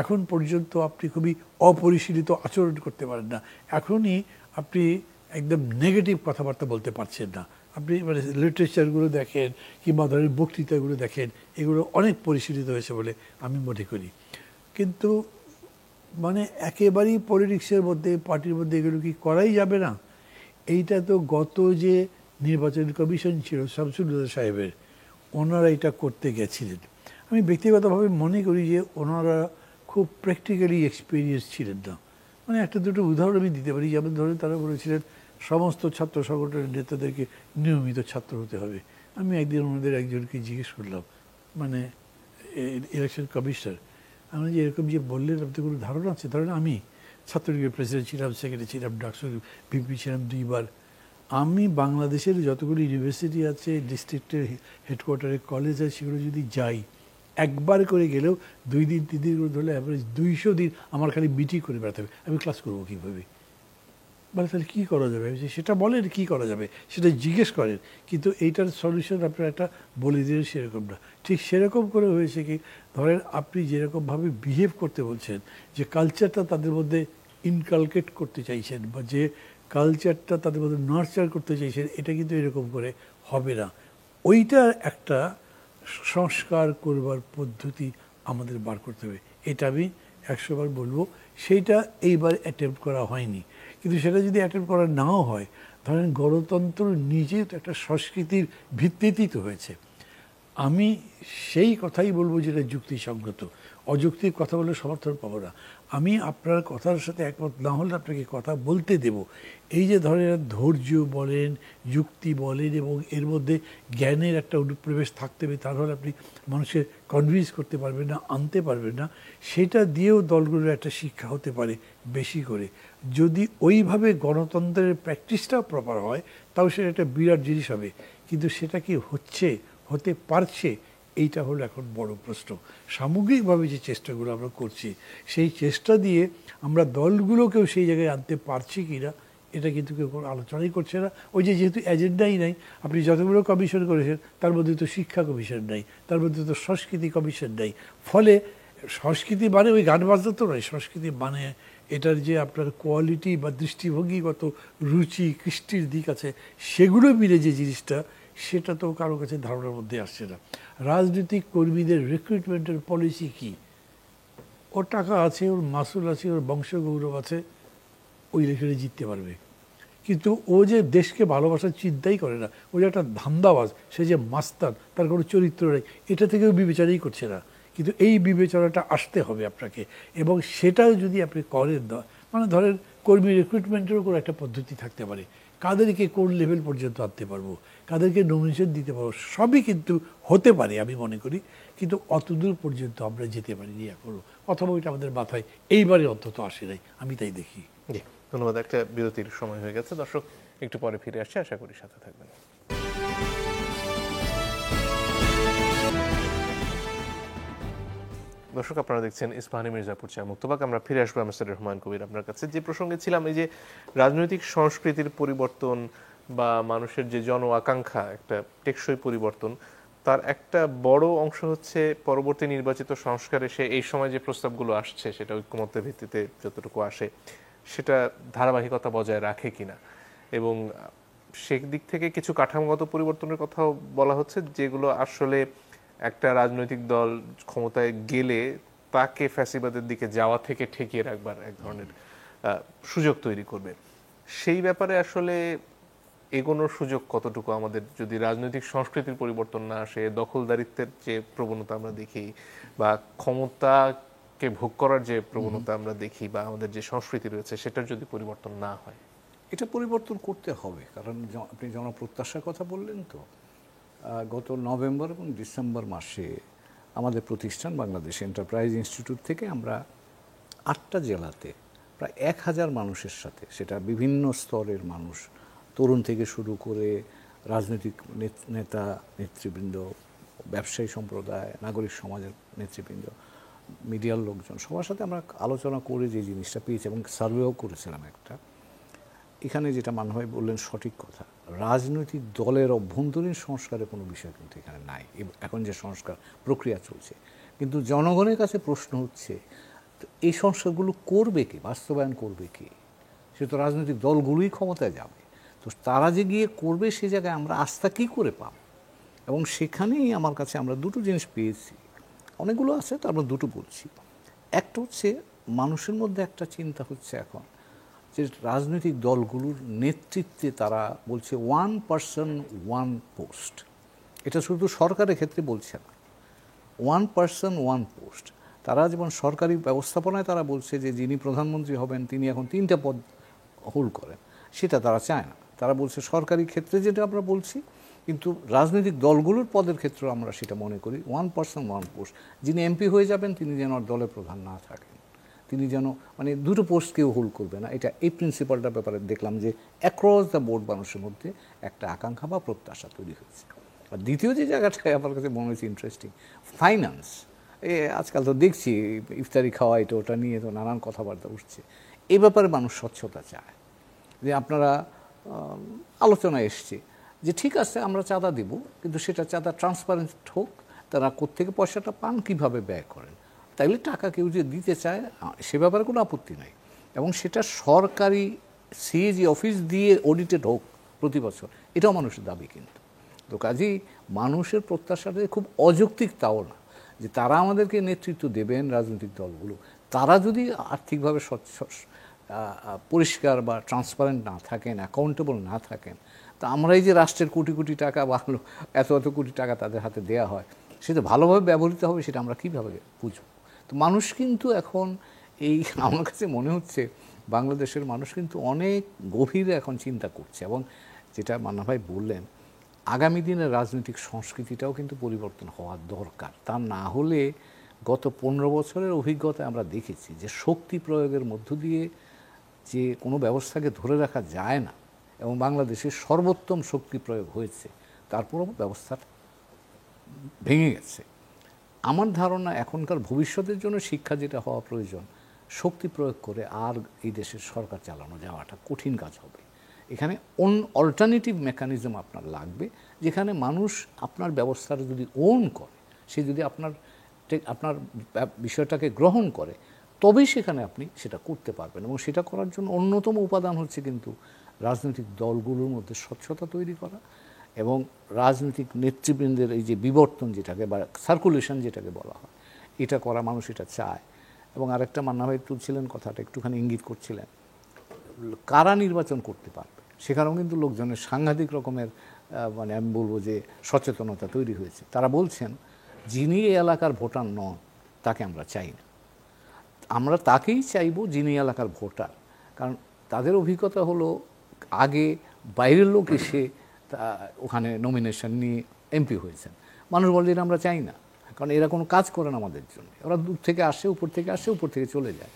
এখন পর্যন্ত আপনি খুবই অপরিশীলিত আচরণ করতে পারেন না, এখনই আপনি একদম নেগেটিভ কথাবার্তা বলতে পারছেন না। আপনি মানে লিটারেচারগুলো দেখেন কিংবা ধরেন বক্তৃতাগুলো দেখেন, এগুলো অনেক পরিশীলিত হয়েছে বলে আমি মনে করি। কিন্তু মানে একেবারেই পলিটিক্সের মধ্যে, পার্টির মধ্যে এগুলো কি করাই যাবে না? এইটা তো গত যে নির্বাচন কমিশন ছিল শামসুল হুদা সাহেবের, ওনারা এটা করতে গেছিলেন। আমি ব্যক্তিগতভাবে মনে করি যে ওনারা খুব প্র্যাকটিক্যালি এক্সপিরিয়েন্স ছিলেন না। মানে একটা দুটো উদাহরণ আমি দিতে পারি। যেমন ধরেন তারা বলেছিলেন সমস্ত ছাত্র সংগঠনের নেতাদেরকে নিয়মিত ছাত্র হতে হবে। আমি একদিন ওনাদের একজনকে জিজ্ঞেস করলাম, মানে ইলেকশন কমিশনার, আমি যে এরকম যে বললেন আপনাদের কোনো ধারণা আছে? ধরেন আমি ছাত্রলীগের প্রেসিডেন্ট ছিলাম, সেক্রেটারি ছিলাম, ডাকসু ভিপি ছিলাম 2 বার। আমি বাংলাদেশের যতগুলো ইউনিভার্সিটি আছে, ডিস্ট্রিক্টের হেডকোয়ার্টারে কলেজ আছে, সেগুলো যদি যাই, একবার করে গেলেও 2 দিন 3 দিন করে ধরলে অ্যাভারেজ 200 দিন আমার খালি মিটিং করে বেড়াতে হবে। আমি ক্লাস করবো কীভাবে? মানে তাহলে কী করা যাবে? সেটা বলেন কী করা যাবে, সেটা জিজ্ঞেস করেন। কিন্তু এইটার সলিউশন আপনার একটা বলে দিলেন সেরকম না। ঠিক সেরকম করে হয়েছে কি, ধরেন আপনি যেরকমভাবে বিহেভ করতে বলছেন, যে কালচারটা তাদের মধ্যে ইনকালকেট করতে চাইছেন, বা যে কালচারটা তাদের মধ্যে নার্চার করতে চাইছেন, এটা কিন্তু এরকম করে হবে না। ওইটা একটা সংস্কার করবার পদ্ধতি আমাদের বার করতে হবে। এটা আমি 100 বার বলবো। সেইটা এইবার অ্যাটেম্প্ট করা হয়নি। কিন্তু সেটা যদি অ্যাটেম্প্ট করা নাও হয়, ধরেন গণতন্ত্র নিজে তো একটা সংস্কৃতির ভিত্তিতেই তো হয়েছে। আমি সেই কথাই বলবো যেটা যুক্তিসঙ্গত। অযৌক্তিক কথা বলে সমর্থন পাবো না। আমি আপনার কথার সাথে একমত না হলে আপনাকে কথা বলতে দেব। এই যে ধরেন ধৈর্য বলেন, যুক্তি বলেন, এবং এর মধ্যে জ্ঞানের একটা অনুপ্রবেশ থাকতে হবে, তাহলে আপনি মানুষের কনভিন্স করতে পারবেন না, আনতে পারবেন না। সেটা দিয়েও দলগুলোর একটা শিক্ষা হতে পারে বেশি করে। যদি ওইভাবে গণতন্ত্রের প্র্যাকটিসটাও প্রপার হয়, তাও সেটা একটা বিরাট জিনিস হবে। কিন্তু সেটা কি হচ্ছে, হতে পারছে, এইটা হলো এখন বড় প্রশ্ন। সামগ্রিকভাবে যে চেষ্টাগুলো আমরা করছি, সেই চেষ্টা দিয়ে আমরা দলগুলোকেও সেই জায়গায় আনতে পারছি কি না, এটা কিন্তু কেউ কোনো আলোচনাই করছে না। ওই যে যেহেতু এজেন্ডাই নাই, আপনি যতগুলো কমিশন করেছেন তার মধ্যে তো শিক্ষা কমিশন নাই, তার মধ্যে তো সংস্কৃতি কমিশন নাই। ফলে সংস্কৃতি মানে ওই গান বাজনা তো নয়, সংস্কৃতি মানে এটার যে আপনার কোয়ালিটি বা দৃষ্টিভঙ্গিগত রুচি, কৃষ্টির দিক আছে, সেগুলো মিলে যে জিনিসটা, সেটা তো কারো কাছে ধারণার মধ্যে আসছে না। রাজনৈতিক কর্মীদের রিক্রুটমেন্টের পলিসি কি? ওর টাকা আছে, ওর মাসুল আছে, ওর বংশগৌরব আছে, ওই ইলেকশনে জিততে পারবে। কিন্তু ও যে দেশকে ভালোবাসার চিন্তাই করে না, ও যে একটা ধান্দাবাজ, সে যে মাস্তান, তার কোনো চরিত্র নেই, এটা থেকেও বিবেচনাই করছে না। কিন্তু এই বিবেচনাটা আসতে হবে আপনাকে, এবং সেটাও যদি আপনি করেন, মানে ধরেন কর্মী রিক্রুটমেন্টের উপর একটা পদ্ধতি থাকতে পারে, কাদেরকে কোন লেভেল পর্যন্ত আনতে পারবো, কাদেরকে নমিনেশন দিতে পারবো, সবই কিন্তু হতে পারে আমি মনে করি। কিন্তু অতদূর পর্যন্ত আমরা যেতে পারিনি এখনো, অথবা ওইটা আমাদের মাথায় এইবারে অন্তত আসে নাই, আমি তাই দেখি। জি, ধন্যবাদ। একটা বিরতির সময় হয়ে গেছে, দর্শক একটু পরে ফিরে আসছে, আশা করি সাথে থাকবেন। দর্শক, আপনারা দেখছেন ইস্পাহানি মির্জাপুর চা মুক্তবাক। আমরা ফিরে আসবো মিস্টার রহমান কবির আপনার কাছে। যে প্রসঙ্গে ছিলাম, এই যে রাজনৈতিক সংস্কৃতির পরিবর্তন বা মানুষের যে জন আকাঙ্ক্ষা একটা টেকসই পরিবর্তন, তার একটা বড় অংশ হচ্ছে পরবর্তী নির্বাচিত সংস্কারে সে এই সময় যে প্রস্তাবগুলো আসছে সেটা ঐক্যমত্যের ভিত্তিতে যতটুকু আসে সেটা ধারাবাহিকতা বজায় রাখে কিনা। এবং সেদিক থেকে কিছু কাঠামোগত পরিবর্তনের কথাও বলা হচ্ছে, যেগুলো আসলে একটা রাজনৈতিক দল ক্ষমতায় গেলে তাকে ফ্যাসিবাদের দিকে যাওয়া থেকে ঠেকিয়ে রাখবার এক ধরনের সুযোগ তৈরি করবে। সেই ব্যাপারে আসলে এগোনোর সুযোগ কতটুকু আমাদের, যদি রাজনৈতিক সংস্কৃতির পরিবর্তন না আসে, দখলদারিত্বের যে প্রবণতা আমরা দেখি বা ক্ষমতাকে ভোগ করার যে প্রবণতা আমরা দেখি বা আমাদের যে সংস্কৃতি রয়েছে সেটার যদি পরিবর্তন না হয়? এটা পরিবর্তন করতে হবে, কারণ আপনি জনপ্রত্যাশার কথা বললেন তো। গত নভেম্বর এবং ডিসেম্বর মাসে আমাদের প্রতিষ্ঠান বাংলাদেশ এন্টারপ্রাইজ ইনস্টিটিউট থেকে আমরা 8টা জেলাতে প্রায় 1000 মানুষের সাথে, সেটা বিভিন্ন স্তরের মানুষ, তরুণ থেকে শুরু করে রাজনৈতিক নেতা নেতৃবৃন্দ, ব্যবসায়ী সম্প্রদায়, নাগরিক সমাজের নেতৃবৃন্দ, মিডিয়ার লোকজন, সবার সাথে আমরা আলোচনা করে যে জিনিসটা পেয়েছি এবং সার্ভেও করেছিলাম একটা। এখানে যেটা মানভাই বললেন সঠিক কথা, রাজনৈতিক দলের অভ্যন্তরীণ সংস্কারের কোনো বিষয় কিন্তু এখানে নাই। এখন যে সংস্কার প্রক্রিয়া চলছে, কিন্তু জনগণের কাছে প্রশ্ন হচ্ছে এই সংস্কারগুলো করবে কে, বাস্তবায়ন করবে কে? সে তো রাজনৈতিক দলগুলোই ক্ষমতায় যাবে, তো তারা যে গিয়ে করবে সে জায়গায় আমরা আস্থা কী করে পাব? এবং সেখানেই আমার কাছে আমরা দুটো জিনিস পেয়েছি, অনেকগুলো আছে তো আমরা দুটো বলছি। একটা হচ্ছে মানুষের মধ্যে একটা চিন্তা হচ্ছে এখন যে রাজনৈতিক দলগুলোর নেতৃত্বে তারা বলছে 1 পারসন 1 পোস্ট। এটা শুধু সরকারের ক্ষেত্রে বলছে না, 1 পারসন 1 পোস্ট। তারা যেমন সরকারি ব্যবস্থাপনায় তারা বলছে যে যিনি প্রধানমন্ত্রী হবেন তিনি এখন 3টা পদ হোল্ড করেন, সেটা তারা চায় না। তারা বলছে সরকারি ক্ষেত্রে যেটা আমরা বলছি, কিন্তু রাজনৈতিক দলগুলোর পদের ক্ষেত্রে আমরা সেটা মনে করি 1 পারসন 1 পোস্ট। যিনি এমপি হয়ে যাবেন তিনি যেন দলের প্রধান না থাকেন, তিনি যেন মানে দুটো পোস্ট কেউ হোল্ড করবে না। এটা এই প্রিন্সিপালটার ব্যাপারে দেখলাম যে অ্যাক্রস দ্য বোর্ড মানুষের মধ্যে একটা আকাঙ্ক্ষা বা প্রত্যাশা তৈরি হয়েছে। আর দ্বিতীয় যে জায়গাটায় আমার কাছে মনে হয়েছে ইন্টারেস্টিং, ফাইন্যান্স। আজকাল তো দেখছি ইফতারি খাওয়া এটা ওটা নিয়ে তো নানান কথাবার্তা উঠছে। এই ব্যাপারে মানুষ স্বচ্ছতা চায়, যে আপনারা আলোচনায় এসছে যে ঠিক আছে আমরা চাঁদা দিব, কিন্তু সেটা চাঁদা ট্রান্সপারেন্ট হোক, তারা কোত্থেকে পয়সাটা পান, কিভাবে ব্যয় করেন। তাইলে টাকা কেউ যে দিতে চায় সে ব্যাপারে কোনো আপত্তি নাই, এবং সেটা সরকারি সিএজি অফিস দিয়ে অডিটেড হোক প্রতি বছর, এটাও মানুষের দাবি। কিন্তু তো কাজেই মানুষের প্রত্যাশাটা খুব অযৌক্তিক তাও না, যে তারা আমাদেরকে নেতৃত্ব দেবেন রাজনৈতিক দলগুলো, তারা যদি আর্থিকভাবে পরিষ্কার বা ট্রান্সপারেন্ট না থাকেন, অ্যাকাউন্টেবল না থাকেন, তা আমরা এই যে রাষ্ট্রের কোটি কোটি টাকা বা এত এত কোটি টাকা তাদের হাতে দেওয়া হয়, সেটা ভালোভাবে ব্যবহৃত হবে সেটা আমরা কীভাবে বুঝব? তো মানুষ কিন্তু এখন এই আমার কাছে মনে হচ্ছে বাংলাদেশের মানুষ কিন্তু অনেক গভীরে এখন চিন্তা করছে, এবং যেটা মান্না ভাই বললেন আগামী দিনের রাজনৈতিক সংস্কৃতিটাও কিন্তু পরিবর্তন হওয়ার দরকার। তা না হলে গত 15 বছরের অভিজ্ঞতায় আমরা দেখেছি যে শক্তি প্রয়োগের মধ্য দিয়ে যে কোনো ব্যবস্থাকে ধরে রাখা যায় না, এবং বাংলাদেশের সর্বোত্তম শক্তি প্রয়োগ হয়েছে, তারপরও ব্যবস্থাটা ভেঙে গেছে। আমার ধারণা এখনকার ভবিষ্যতের জন্য শিক্ষা যেটা হওয়া প্রয়োজন, শক্তি প্রয়োগ করে আর এই দেশের সরকার চালানো যাওয়াটা কঠিন কাজ হবে। এখানে অল্টারনেটিভ মেকানিজম আপনার লাগবে, যেখানে মানুষ আপনার ব্যবস্থাটা যদি ওন করে, সে যদি আপনার বিষয়টাকে গ্রহণ করে, তবেই সেখানে আপনি সেটা করতে পারবেন। এবং সেটা করার জন্য অন্যতম উপাদান হচ্ছে কিন্তু রাজনৈতিক দলগুলোর মধ্যে স্বচ্ছতা তৈরি করা, এবং রাজনৈতিক নেতৃবৃন্দের এই যে বিবর্তন যেটাকে বা সার্কুলেশন যেটাকে বলা হয়, এটা করা মানুষ এটা চায়। এবং আরেকটা মান্না ভাই তুলছিলেন কথাটা, একটুখানি ইঙ্গিত করছিলেন, কারা নির্বাচন করতে পারবে, সেখানেও কিন্তু লোকজনের সাংঘাতিক রকমের মানে আমি বলবো যে সচেতনতা তৈরি হয়েছে। তারা বলছেন যিনি এই এলাকার ভোটার নন তাকে আমরা চাই না, আমরা তাকেই চাইব যিনি এলাকার ভোটার। কারণ তাদের অভিজ্ঞতা হলো আগে বাইরের লোক এসে ওখানে নমিনেশন নিয়ে এমপি হয়েছেন, মানুষ বলে এটা আমরা চাই না, কারণ এরা কোনো কাজ করে না আমাদের জন্য, ওরা দূর থেকে আসে, উপর থেকে আসে, উপর থেকে চলে যায়।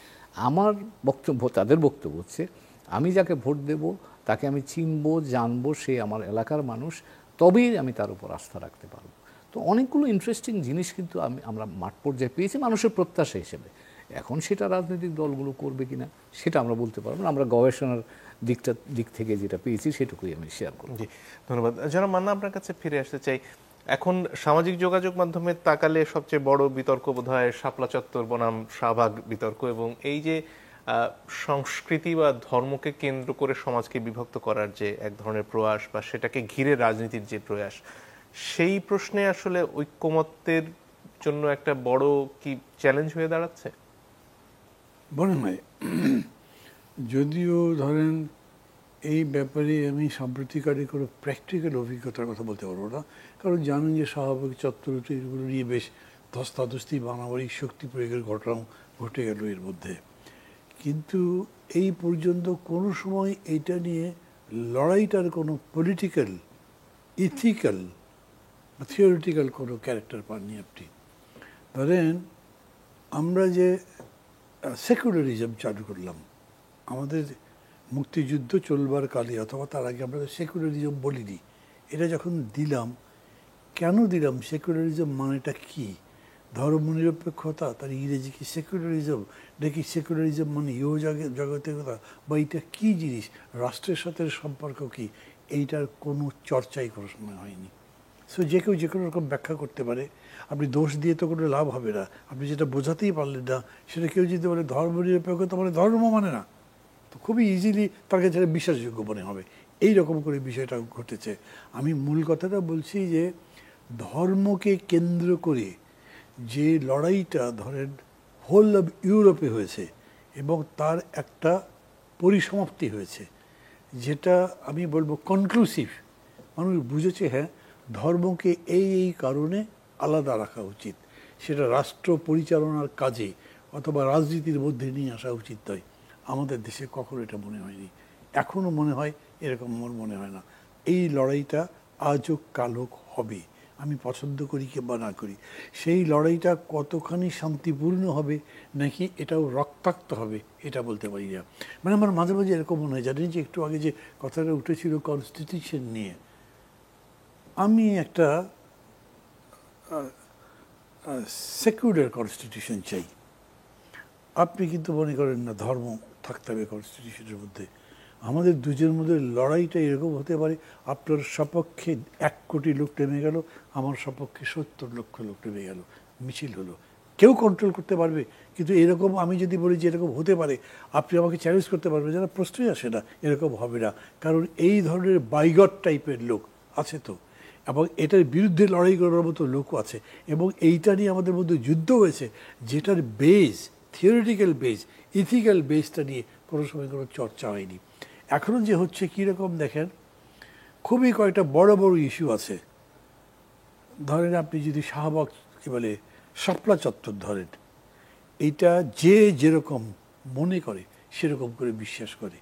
আমার বক্তব্য, তাদের বক্তব্য হচ্ছে আমি যাকে ভোট দেব তাকে আমি চিনবো, জানবো, সে আমার এলাকার মানুষ, তবেই আমি তার উপর আস্থা রাখতে পারবো। তো অনেকগুলো ইন্টারেস্টিং জিনিস কিন্তু আমরা মাঠ পর্যায়ে পেয়েছি মানুষের প্রত্যাশা হিসেবে। এখন সেটা রাজনৈতিক দলগুলো করবে কিনা সেটা আমরা বলতে পারবো না। আমরা গবেষণার দিক থেকে যেটা পেয়েছি সেটুকুই আমি শেয়ার করব। জি, ধন্যবাদ। যারা মান্না, আপনার কাছে ফিরে আসতে চাই। এখন সামাজিক যোগাযোগ মাধ্যমে তাকালে সবচেয়ে বড় বিতর্ক বোধহয় শাপলা চত্বর বনাম শাহবাগ বিতর্ক, এবং এই যে সংস্কৃতি বা ধর্মকে কেন্দ্র করে সমাজকে বিভক্ত করার যে এক ধরনের প্রয়াস বা সেটাকে ঘিরে রাজনীতির যে প্রয়াস, সেই প্রশ্নে আসলে ঐক্যমত্যের জন্য একটা বড় কি চ্যালেঞ্জ হয়ে দাঁড়াচ্ছে? মনে হয় যদিও ধরেন এই ব্যাপারে আমি সাম্প্রতিককালে কোনো প্র্যাকটিক্যাল অভিজ্ঞতার কথা বলতে পারবো না, কারণ জানেন যে স্বাভাবিক চত্বর এগুলো নিয়ে বেশ ধস্তাধস্তি মারামারি শক্তি প্রয়োগের ঘটনাও ঘটে গেল এর মধ্যে। কিন্তু এই পর্যন্ত কোনো সময় এইটা নিয়ে লড়াইটার কোনো পলিটিক্যাল, ইথিক্যাল বা থিওরিটিক্যাল কোনো ক্যারেক্টার পাননি আপনি। ধরেন আমরা যে সেকুলারিজম চালু করলাম আমাদের মুক্তিযুদ্ধ চলবার কালে, অথবা তার আগে আমরা সেকুলারিজম বলিনি, এটা যখন দিলাম, কেন দিলাম, সেকুলারিজম মানেটা কি, ধর্মনিরপেক্ষতা, তার ইংরেজি কি সেকুলারিজম, নাকি সেকুলারিজম মানে জগতের বা এটা কী জিনিস, রাষ্ট্রের সাথে সম্পর্ক কি, এইটার কোনো চর্চাই কোনো সময় হয়নি। সো যে কেউ যে কোনো রকম ব্যাখ্যা করতে পারে, আপনি দোষ দিয়ে তো কোনো লাভ হবে না। আপনি যেটা বোঝাতেই পারলেন না সেটা কেউ যদি বলে ধর্মনিরপেক্ষতা মানে ধর্ম মানে না, তো খুবই ইজিলি তার কাছে বিশ্বাসযোগ্য মনে হবে। এই রকম করে বিষয়টা ঘটেছে। আমি মূল কথাটা বলছি যে ধর্মকে কেন্দ্র করে যে লড়াইটা ধরেন হোল অব ইউরোপে হয়েছে এবং তার একটা পরিসমাপ্তি হয়েছে, যেটা আমি বলবো কনক্লুসিভ। মানুষ বুঝেছে হ্যাঁ ধর্মকে এই কারণে আলাদা রাখা উচিত, সেটা রাষ্ট্র পরিচালনার কাজে অথবা রাজনীতির মধ্যে নিয়ে আসা উচিত নয়। আমাদের দেশে কখনো এটা মনে হয়নি, এখনও মনে হয় এরকম আমার মনে হয় না। এই লড়াইটা আজও কালো হবে, আমি পছন্দ করি কিংবা না করি। সেই লড়াইটা কতখানি শান্তিপূর্ণ হবে নাকি এটাও রক্তাক্ত হবে এটা বলতে পারি না। মানে আমার মাঝে মাঝে এরকম মনে হয়, জানেন যে একটু আগে যে কথাটা উঠেছিল কনস্টিটিউশন নিয়ে, আমি একটা সেকুলার কনস্টিটিউশন চাই। আপনি কিন্তু মনে করেন না ধর্ম থাকতে হবে কনস্টিটিউশনের মধ্যে। আমাদের দুজনের মধ্যে লড়াইটা এরকম হতে পারে, আপনার সপক্ষে 1 কোটি লোক নেমে গেল, আমার সপক্ষে 70 লক্ষ লোক নেমে গেল, মিছিল হলো, কেউ কন্ট্রোল করতে পারবে? কিন্তু এরকম আমি যদি বলি যে এরকম হতে পারে, আপনি আমাকে চ্যালেঞ্জ করতে পারবেন? যারা প্রশ্নই আসে না, এরকম হবে না। কারণ এই ধরনের বাইগট টাইপের লোক আছে তো, এবং এটার বিরুদ্ধে লড়াই করার মতো লোকও আছে, এবং এইটা নিয়ে আমাদের মধ্যে যুদ্ধ হয়েছে, যেটার বেজ, থিওরিটিক্যাল বেজ, ইথিক্যাল বেজটা নিয়ে কোনো সময় কোনো চর্চা হয়নি। এখনও যে হচ্ছে কীরকম দেখেন, খুবই কয়েকটা বড় বড় ইস্যু আছে। ধরেন আপনি যদি শাহবাগ কী বলে শাপলা চত্বর ধরেন, এইটা যে যেরকম মনে করে সেরকম করে বিশ্বাস করে,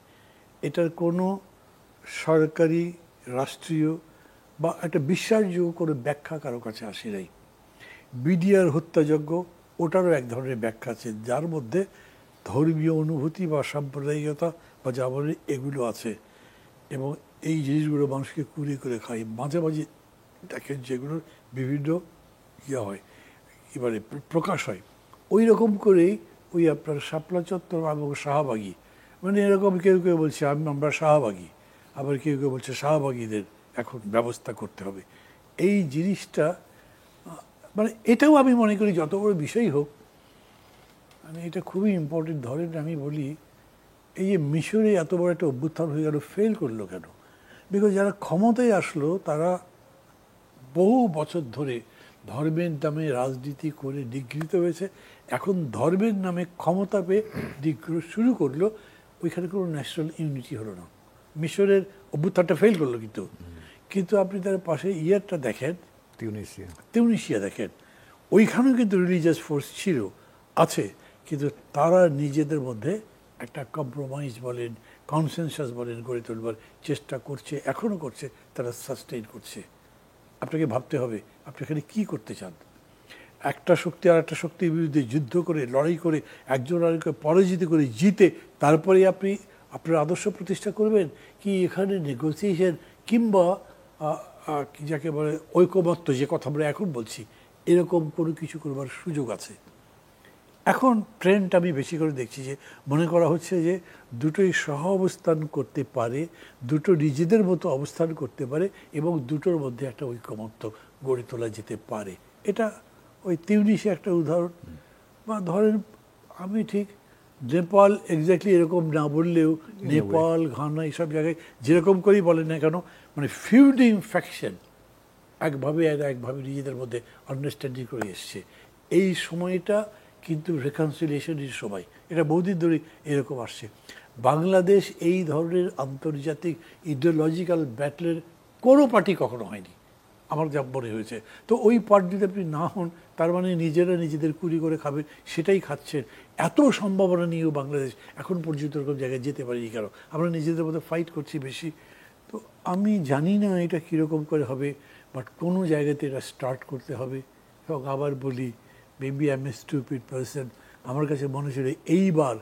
এটার কোনো সরকারি, রাষ্ট্রীয় বা একটা বিশ্বাসযোগ্য কোনো ব্যাখ্যা কারো কাছে আসে নাই। বিডিআর হত্যাযজ্ঞ, ওটারও এক ধরনের ব্যাখ্যা আছে, যার মধ্যে ধর্মীয় অনুভূতি বা সাম্প্রদায়িকতা বা যা বলে এগুলো আছে, এবং এই জিনিসগুলো মানুষকে কুড়িয়ে করে খায়। মাঝে মাঝে দেখেন যেগুলোর বিভিন্ন হয় কী বলে প্রকাশ হয়, ওই রকম করেই ওই আপনার শাপলা চত্বর এবং শাহবাগী, মানে এরকম কেউ কেউ বলছে আমরা শাহবাগী, আবার কেউ কেউ বলছে শাহবাগীদের এখন ব্যবস্থা করতে হবে। এই জিনিসটা মানে এটাও আমি মনে করি যত বড় বিষয় হোক, মানে এটা খুবই ইম্পর্টেন্ট। ধরেন আমি বলি, এই যে মিশরে এত বড় একটা অভ্যুত্থান হয়ে গেল, ফেল করলো কেন? বিকজ যারা ক্ষমতায় আসলো তারা বহু বছর ধরে ধর্মের নামে রাজনীতি করে নিগৃহীত হয়েছে, এখন ধর্মের নামে ক্ষমতা পেয়ে নিগ্রহ শুরু করলো, ওইখানে কোনো ন্যাশনাল ইউনিটি হলো না। মিশরের অভ্যুত্থানটা ফেল করলো, কিন্তু আপনি তার পাশে ইয়ারটা দেখেন, তিউনিসিয়া দেখেন, ওইখানেও কিন্তু রিলিজিয়াস ফোর্স ছিল, আছে, কিন্তু তারা নিজেদের মধ্যে একটা কম্প্রোমাইজ বলেন, কনসেনসাস বলেন গড়ে তোলবার চেষ্টা করছে, এখনও করছে, তারা সাস্টেইন করছে। আপনাকে ভাবতে হবে আপনি এখানে কী করতে চান। একটা শক্তি আর একটা শক্তির বিরুদ্ধে যুদ্ধ করে, লড়াই করে, একজন আরেককে পরাজিত করে জিতে তারপরে আপনি আপনার আদর্শ প্রতিষ্ঠা করবেন, কি এখানে নেগোসিয়েশন কিংবা যাকে বলে ঐকমত্য, যে কথা আমরা এখন বলছি, এরকম কোনো কিছু করবার সুযোগ আছে? এখন ট্রেন্ড আমি বেশি করে দেখছি যে মনে করা হচ্ছে যে দুটোই সহ অবস্থান করতে পারে, দুটো নিজেদের মতো অবস্থান করতে পারে এবং দুটোর মধ্যে একটা ঐকমত্য গড়ে তোলা যেতে পারে। এটা ওই তিউনিসে একটা উদাহরণ, বা ধরেন আমি ঠিক নেপাল এক্স্যাক্টলি এরকম না বললেও নেপাল, ঘানা এইসব জায়গায় যেরকম করেই বলেন না কেন, মানে ফিউডিং ফ্যাকশন একভাবে একভাবে নিজেদের মধ্যে আন্ডারস্ট্যান্ডিং করে এসছে। এই সময়টা কিন্তু রেকনসিলিয়েশনের সময়, এটা বহুদিন ধরে এরকম আসছে। বাংলাদেশ এই ধরনের আন্তর্জাতিক ইডিওলজিক্যাল ব্যাটলের কোনো পার্টি কখনো হয়নি আমার যা মনে হয়েছে। তো ওই পার্ট যদি আপনি না হন, তার মানে নিজেরা নিজেদের কুড়ি করে খাবেন, সেটাই খাচ্ছেন। এত সম্ভাবনা নিয়েও বাংলাদেশ এখন পর্যন্ত এরকম জায়গায় যেতে পারিনি। কেন? আমরা নিজেদের মধ্যে ফাইট করছি বেশি। তো আমি জানি না এটা কীরকম করে হবে, বাট কোনো জায়গাতে এটা স্টার্ট করতে হবে। এবং আবার বলি, maybe I M A stupid person, আমার কাছে মনে হচ্ছিল এইবার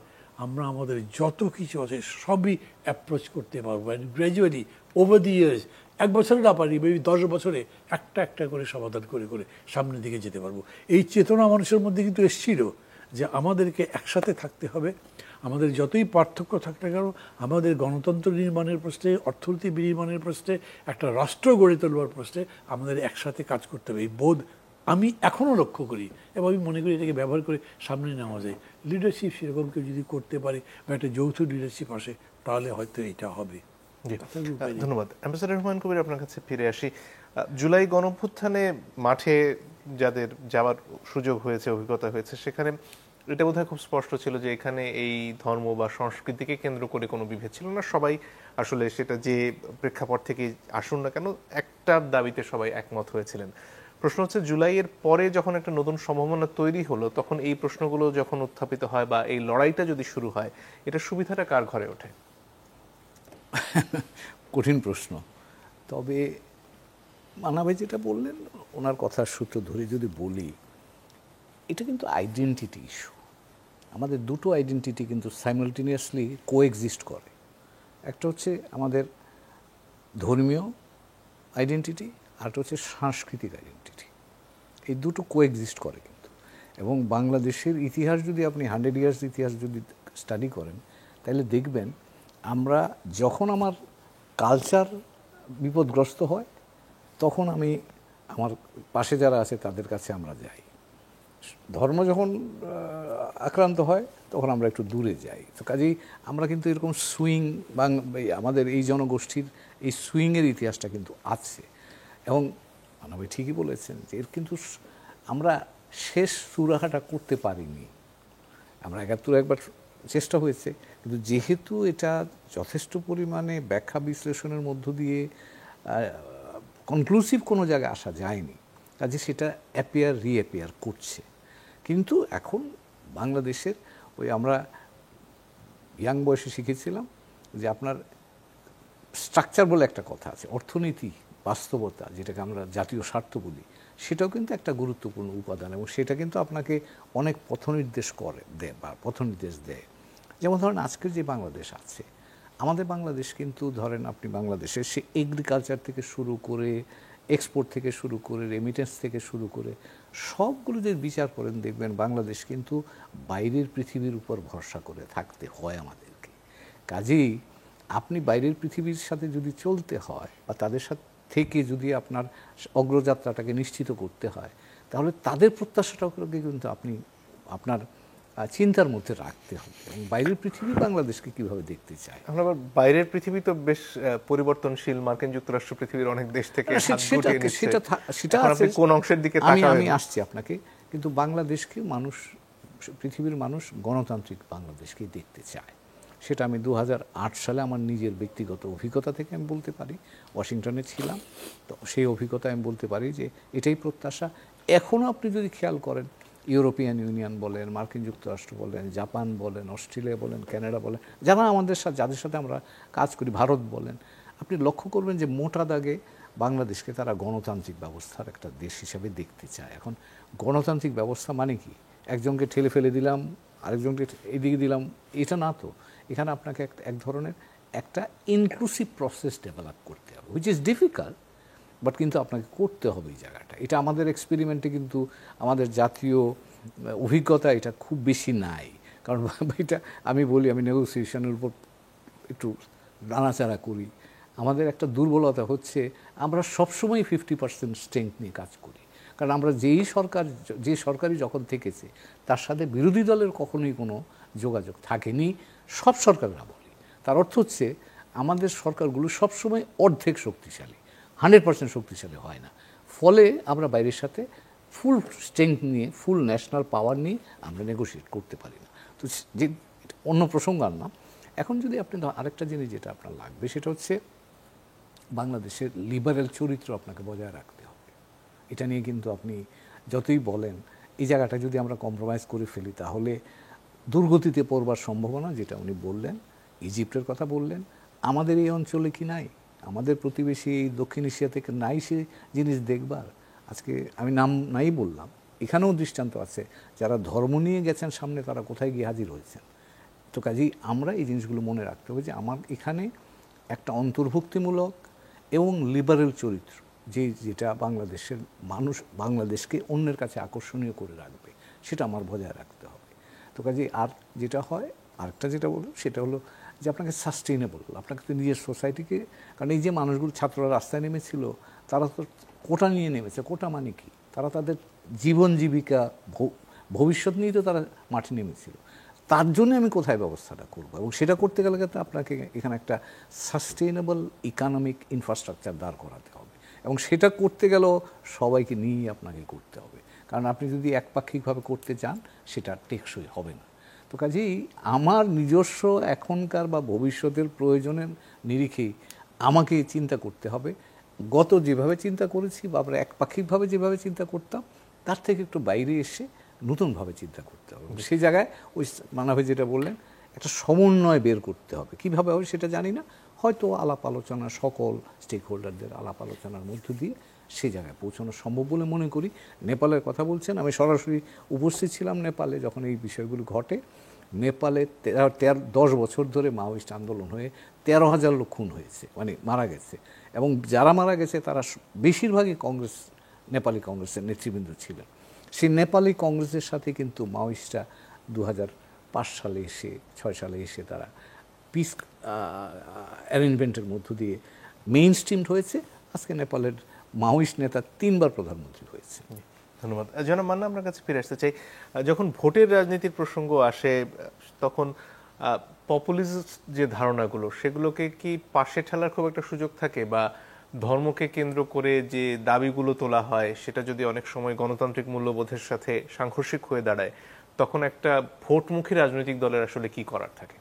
আমরা আমাদের যত কিছু আছে সবই অ্যাপ্রোচ করতে পারবো, and gradually over the years, 1 বছরে না পারি, মেবি 10 বছরে একটা একটা করে সমাধান করে করে সামনের দিকে যেতে পারবো। এই চেতনা মানুষের মধ্যে কিন্তু এসেছিল যে আমাদেরকে একসাথে থাকতে হবে। আমাদের যতই পার্থক্য থাকতে কেন, আমাদের গণতন্ত্র নির্মাণের প্রশ্নে, অর্থনীতি বিনির্মাণের প্রশ্নে, একটা রাষ্ট্র গড়ে তোলবার প্রশ্নে আমাদের একসাথে কাজ করতে হবে। এই বোধ আমি এখনও লক্ষ্য করি এবং আমি মনে করি এটাকে ব্যবহার করে সামনে নেওয়া যায়। লিডারশিপ সেরকম কেউ যদি করতে পারে বা একটা যৌথ লিডারশিপ আসে, তাহলে হয়তো এটা হবে। ধন্যবাদ। অ্যাম্বাসেডর হুমায়ুন কবির, আপনার কাছে ফিরে আসি। জুলাই গণঅভ্যুত্থানে মাঠে যাদের যাওয়ার সুযোগ হয়েছে, অভিজ্ঞতা হয়েছে, সেখানে এটা বোধহয় খুব স্পষ্ট ছিল যে এখানে এই ধর্ম বা সংস্কৃতিকে কেন্দ্র করে কোনো বিভেদ ছিল না। সবাই আসলে সেটা যে প্রেক্ষাপট থেকে আসুন না কেন, একটা দাবিতে সবাই একমত হয়েছিলেন। প্রশ্ন হচ্ছে, জুলাইয়ের পরে যখন একটা নতুন সম্ভাবনা তৈরি হলো, তখন এই প্রশ্নগুলো যখন উত্থাপিত হয় বা এই লড়াইটা যদি শুরু হয়, এটা সুবিধাটা কার ঘরে ওঠে? কঠিন প্রশ্ন। তবে মান্না ভাই যেটা বললেন, ওনার কথার সূত্র ধরে যদি বলি, এটা কিন্তু আইডেন্টিটি ইস্যু। আমাদের দুটো আইডেন্টিটি কিন্তু সাইমালটেনিয়াসলি কোএক্সিস্ট করে। একটা হচ্ছে আমাদের ধর্মীয় আইডেন্টিটি, আরটা হচ্ছে সাংস্কৃতিক আইডেন্টিটি। এই দুটো কোএক্সিস্ট করে কিন্তু। এবং বাংলাদেশের ইতিহাস যদি আপনি 100 ইয়ার্স ইতিহাস যদি স্টাডি করেন, তাহলে দেখবেন আমরা যখন আমার কালচার বিপদগ্রস্ত হয়, তখন আমি আমার পাশে যারা আছে তাদের কাছে আমরা যাই। ধর্ম যখন আক্রান্ত হয়, তখন আমরা একটু দূরে যাই। তো কাজেই আমরা কিন্তু এরকম সুইং, আমাদের এই জনগোষ্ঠীর এই সুইংয়ের ইতিহাসটা কিন্তু আছে। এবং মানবী ঠিকই বলেছেন যে এর কিন্তু আমরা শেষ সুরাহাটা করতে পারিনি। আমরা 71 একবার চেষ্টা হয়েছে, কিন্তু যেহেতু এটা যথেষ্ট পরিমাণে ব্যাখ্যা বিশ্লেষণের মধ্য দিয়ে কনক্লুসিভ কোনো জায়গায় আসা যায়নি, কাজে সেটা রিঅ্যাপিয়ার করছে। কিন্তু এখন বাংলাদেশের ওই আমরা ইয়াং বয়সে শিখেছিলাম যে আপনার স্ট্রাকচার বলে একটা কথা আছে, অর্থনীতি, বাস্তবতা, যেটাকে আমরা জাতীয় স্বার্থ বলি, সেটাও কিন্তু একটা গুরুত্বপূর্ণ উপাদান এবং সেটা কিন্তু আপনাকে অনেক পথনির্দেশ দেয় বা পথনির্দেশ দেয়। যেমন ধরেন আজকের যে বাংলাদেশ আছে, আমাদের বাংলাদেশ কিন্তু ধরেন আপনি বাংলাদেশের সে এগ্রিকালচার থেকে শুরু করে, এক্সপোর্ট থেকে শুরু করে, রেমিটেন্স থেকে শুরু করে সবগুলো যদি বিচার করেন, দেখবেন বাংলাদেশ কিন্তু বাইরের পৃথিবীর উপর ভরসা করে থাকতে হয় আমাদেরকে। কাজেই আপনি বাইরের পৃথিবীর সাথে যদি চলতে হয় বা তাদের সাথে থেকে যদি আপনার অগ্রযাত্রাটাকে নিশ্চিত করতে হয়, তাহলে তাদের প্রত্যাশাটাকে কিন্তু আপনি আপনার চিন্তার মধ্যে রাখতে হবে। এবং বাইরের পৃথিবী বাংলাদেশকে কিভাবে দেখতে চায়। আমরা আবার বাইরের পৃথিবী তো বেশ পরিবর্তনশীল। মার্কিন যুক্তরাষ্ট্র পৃথিবীর অনেক দেশ থেকে সেটা আপনি কোন অংশের দিকে আমি আসছি আপনাকে। কিন্তু বাংলাদেশকে মানুষ, পৃথিবীর মানুষ গণতান্ত্রিক বাংলাদেশকে দেখতে চায়। সেটা আমি 2008 সালে আমার নিজের ব্যক্তিগত অভিজ্ঞতা থেকে আমি বলতে পারি। ওয়াশিংটনে ছিলাম, তো সেই অভিজ্ঞতা আমি বলতে পারি যে এটাই প্রত্যাশা। এখনও আপনি যদি খেয়াল করেন, ইউরোপিয়ান ইউনিয়ন বলেন, মার্কিন যুক্তরাষ্ট্র বলেন, জাপান বলেন, অস্ট্রেলিয়া বলেন, কানাডা বলেন, যারা আমাদের সাথে, যাদের সাথে আমরা কাজ করি, ভারত বলেন, আপনি লক্ষ্য করবেন যে মোটা দাগে বাংলাদেশকে তারা গণতান্ত্রিক ব্যবস্থার একটা দেশ হিসাবে দেখতে চায়। এখন গণতান্ত্রিক ব্যবস্থা মানে কি? একজনকে ঠেলে ফেলে দিলাম, আরেকজনকে এদিকে দিলাম, এটা না তো। এখানে আপনাকে এক ধরনের একটা ইনক্লুসিভ প্রসেস ডেভেলপ করতে হবে, হুইচ ইজ ডিফিকাল্ট, বাট কিন্তু আপনাকে করতে হবে এই জায়গাটা। এটা আমাদের এক্সপেরিমেন্টে কিন্তু আমাদের জাতীয় অভিজ্ঞতা এটা খুব বেশি নাই, কারণ এটা আমি বলি আমি নেগোসিয়েশনের উপর একটু নাড়াচাড়া করি। আমাদের একটা দুর্বলতা হচ্ছে আমরা সবসময় 50% স্ট্রেংথ নিয়ে কাজ করি, কারণ আমরা যে সরকারই যখন থেকেছে তার সাথে বিরোধী দলের কখনোই কোনো যোগাযোগ থাকেনি, সব সরকাররা বলি। তার অর্থ হচ্ছে আমাদের সরকারগুলো সবসময় অর্ধেক শক্তিশালী, 100% শক্তিশালী হয় না। ফলে আমরা বাইরের সাথে ফুল স্ট্রেংথ নিয়ে, ফুল ন্যাশনাল পাওয়ার নিয়ে আমরা নেগোশিয়েট করতে পারি না। তো যে অন্য প্রসঙ্গ আনলাম। এখন যদি আপনি আরেকটা জিনিস যেটা আপনার লাগবে সেটা হচ্ছে বাংলাদেশের লিবারেল চরিত্র আপনাকে বজায় রাখতে হবে। এটা নিয়ে কিন্তু আপনি যতই বলেন, এই জায়গাটা যদি আমরা কম্প্রোমাইজ করে ফেলি তাহলে দুর্গতিতে পড়বার সম্ভাবনা, যেটা উনি বললেন, ইজিপ্টের কথা বললেন, আমাদের এই অঞ্চলে কি নাই? আমাদের প্রতিবেশী এই দক্ষিণ এশিয়া থেকে নাই সে জিনিস দেখবার? আজকে আমি নাম নাই বললাম, এখানেও দৃষ্টান্ত আছে যারা ধর্ম নিয়ে গেছেন সামনে, তারা কোথায় গিয়ে হাজির হয়েছেন। তো কাজেই আমরা এই জিনিসগুলো মনে রাখতে হবে যে আমার এখানে একটা অন্তর্ভুক্তিমূলক এবং লিবারেল চরিত্র, যেটা বাংলাদেশের মানুষ বাংলাদেশকে অন্যের কাছে আকর্ষণীয় করে রাখবে, সেটা আমার বজায় রাখতে হবে। তো কাজেই আর যেটা হয়, আরেকটা যেটা বলবো সেটা হলো যে আপনাকে সাস্টেইনেবল, আপনাকে তো নিজের সোসাইটিকে, কারণ এই যে মানুষগুলো ছাত্ররা রাস্তায় নেমেছিল তারা তো কোটা নিয়ে নেমেছে। কোটা মানে কি? তারা তাদের জীবন জীবিকা ভবিষ্যৎ নিয়ে তো তারা মাঠে নেমেছিল। তার জন্য আমি কোথায় ব্যবস্থাটা করবো, এবং সেটা করতে গেলে কিন্তু আপনাকে এখানে একটা সাস্টেইনেবল ইকোনমিক ইনফ্রাস্ট্রাকচার দাঁড় করাতে হবে, এবং সেটা করতে গেলেও সবাইকে নিয়ে আপনাকে করতে হবে। কারণ আপনি যদি একপাক্ষিকভাবে করতে চান সেটা টেকসই হবে না। তো কাজেই আমার নিজস্ব এখনকার বা ভবিষ্যতের প্রয়োজনের নিরিখেই আমাকে চিন্তা করতে হবে। গত যেভাবে চিন্তা করেছি বা আমরা একপাক্ষিকভাবে যেভাবে চিন্তা করতাম তার থেকে একটু বাইরে এসে নতুনভাবে চিন্তা করতে হবে। সেই জায়গায় ওই মানবে যেটা বললেন, একটা সমন্বয় বের করতে হবে। কীভাবে হবে সেটা জানি না, হয়তো আলাপ আলোচনা, সকল স্টেক হোল্ডারদের আলাপ আলোচনার মধ্য দিয়ে সেই জায়গায় পৌঁছানো সম্ভব বলে মনে করি। নেপালের কথা বলছেন, আমি সরাসরি উপস্থিত ছিলাম নেপালে যখন এই বিষয়গুলো ঘটে। নেপালে 10 বছর ধরে মাওয়িস্ট আন্দোলন হয়ে 13,000 লোক খুন হয়েছে, মানে মারা গেছে, এবং যারা মারা গেছে তারা বেশিরভাগই নেপালি কংগ্রেসের নেতৃবৃন্দ ছিলেন। সেই নেপালি কংগ্রেসের সাথে কিন্তু মাওয়িস্টরা 2005 সালে এসে 6 সালে এসে তারা পিস অ্যারেঞ্জমেন্টের মধ্য দিয়ে মেইন স্ট্রিমড হয়েছে। আজকে নেপালের মাওয়িস্ট নেতা 3 বার প্রধানমন্ত্রী হয়েছে। ধন্যবাদ। জনাব মান্না, আপনার কাছে ফিরে আসতে চাই। যখন ভোটের রাজনীতির প্রসঙ্গ আসে তখন পপুলিস্ট যে ধারণাগুলো সেগুলোকে কি পাশে ঠেলার খুব একটা সুযোগ থাকে, বা ধর্মকে কেন্দ্র করে যে দাবিগুলো তোলা হয় সেটা যদি অনেক সময় গণতান্ত্রিক মূল্যবোধের সাথে সাংঘর্ষিক হয়ে দাঁড়ায়, তখন একটা ভোটমুখী রাজনৈতিক দলের আসলে কি করার থাকে?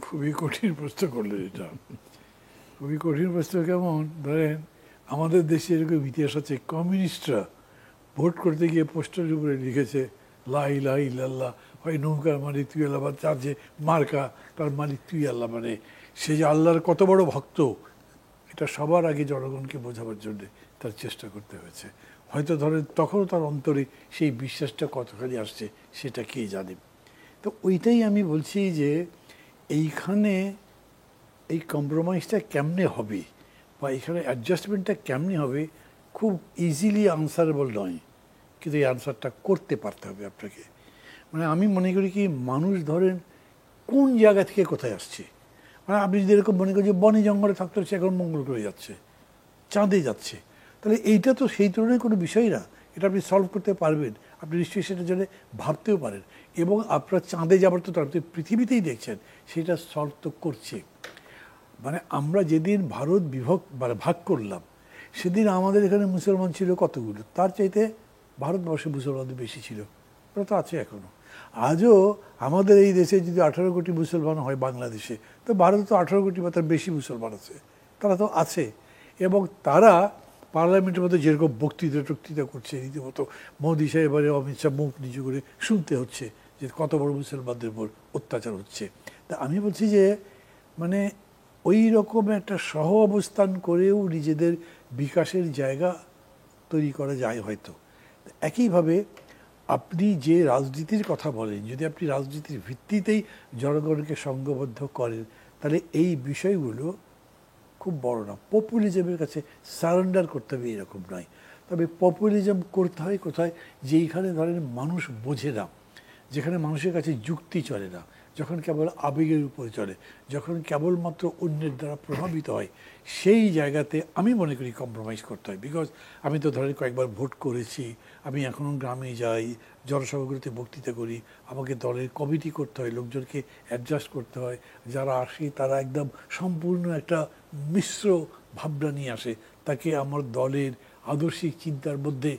খুবই কঠিন প্রশ্ন করলেন এটা। খুবই কঠিন প্রশ্ন। কেমন ধরেন আমাদের দেশে এরকম ইতিহাস আছে, কমিউনিস্টরা ভোট করতে গিয়ে পোস্টারের উপরে লিখেছে লা ইলাহা ইল্লাল্লাহ, হয় নৌকার মালিক তুই আল্লাহ, বা তার যে মার্কা তার মালিক তুই আল্লাহ, মানে সে যে আল্লাহর কত বড় ভক্ত, এটা সবার আগে জনগণকে বোঝাবার জন্যে তার চেষ্টা করতে হয়েছে। হয়তো ধরেন তখনও তার অন্তরে সেই বিশ্বাসটা কতখানি আসছে সেটা কে জানে। তো ওইটাই আমি বলছি যে এইখানে এই কম্প্রোমাইজটা কেমনে হবে বা এখানে অ্যাডজাস্টমেন্টটা কেমনে হবে খুব ইজিলি আনসারেবল নয়, কিন্তু এই আনসারটা করতে পারতে হবে আপনাকে। মানে আমি মনে করি কি, মানুষ ধরেন কোন জায়গা থেকে কোথায় আসছে, মানে আপনি যদি এরকম মনে করেন যে বনে জঙ্গলে থাকতে হচ্ছে, এখন মঙ্গল গ্রহে যাচ্ছে, চাঁদে যাচ্ছে, তাহলে এইটা তো সেই ধরনের কোনো বিষয় না। এটা আপনি সলভ করতে পারবেন, আপনি নিশ্চয়ই সেটার জন্য ভাবতেও পারেন, এবং আপনার চাঁদে যাবার তো আপনি পৃথিবীতেই দেখছেন সেটা সলভ তো করছে। মানে আমরা যেদিন ভারত ভাগ করলাম সেদিন আমাদের এখানে মুসলমান ছিল কতগুলো, তার চাইতে ভারতবর্ষে মুসলমানদের বেশি ছিল, ওরা তো আছে এখনও। আজও আমাদের এই দেশে যদি 18 কোটি মুসলমান হয় বাংলাদেশে, তো ভারতে তো 18 কোটি বা তার বেশি মুসলমান আছে, তারা তো আছে। এবং তারা পার্লামেন্টের মধ্যে যেরকম বক্তৃতা করছে, রীতিমতো মোদী সাহেব এবারে অমিত শাহ মুখ নিচু করে শুনতে হচ্ছে যে কত বড় মুসলমানদের উপর অত্যাচার হচ্ছে। তা আমি বলছি যে মানে ওই রকম একটা সহ অবস্থান করেও নিজেদের বিকাশের জায়গা তৈরি করা যায় হয়তো। একইভাবে আপনি যে রাজনীতির কথা বলেন, যদি আপনি রাজনীতির ভিত্তিতেই জনগণকে সংঘবদ্ধ করেন, তাহলে এই বিষয়গুলো খুব বড় না। পপুলিজমের কাছে সারেন্ডার করতে হবে এরকম নয়। তো তবে পপুলিজম করতে হয় কোথায়, যেইখানে ধরেন মানুষ বোঝে না, যেখানে মানুষের কাছে যুক্তি চলে না, যখন কেবল আবেগের উপরে চলে, যখন কেবলমাত্র অন্যের দ্বারা প্রভাবিত হয়, সেই জায়গাতে আমি মনে করি কম্প্রোমাইজ করতে হয়। বিকজ আমি তো ধরেন কয়েকবার ভোট করেছি, আমি এখনও গ্রামে যাই, জনসভাগুলোতে বক্তৃতা করি, আমাকে দলের কমিটি করতে হয়, লোকজনকে অ্যাডজাস্ট করতে হয়, যারা আসে তারা একদম সম্পূর্ণ একটা মিশ্র ভাবনা নিয়ে আসে, তাকে আমার দলের আদর্শিক চিন্তার মধ্যে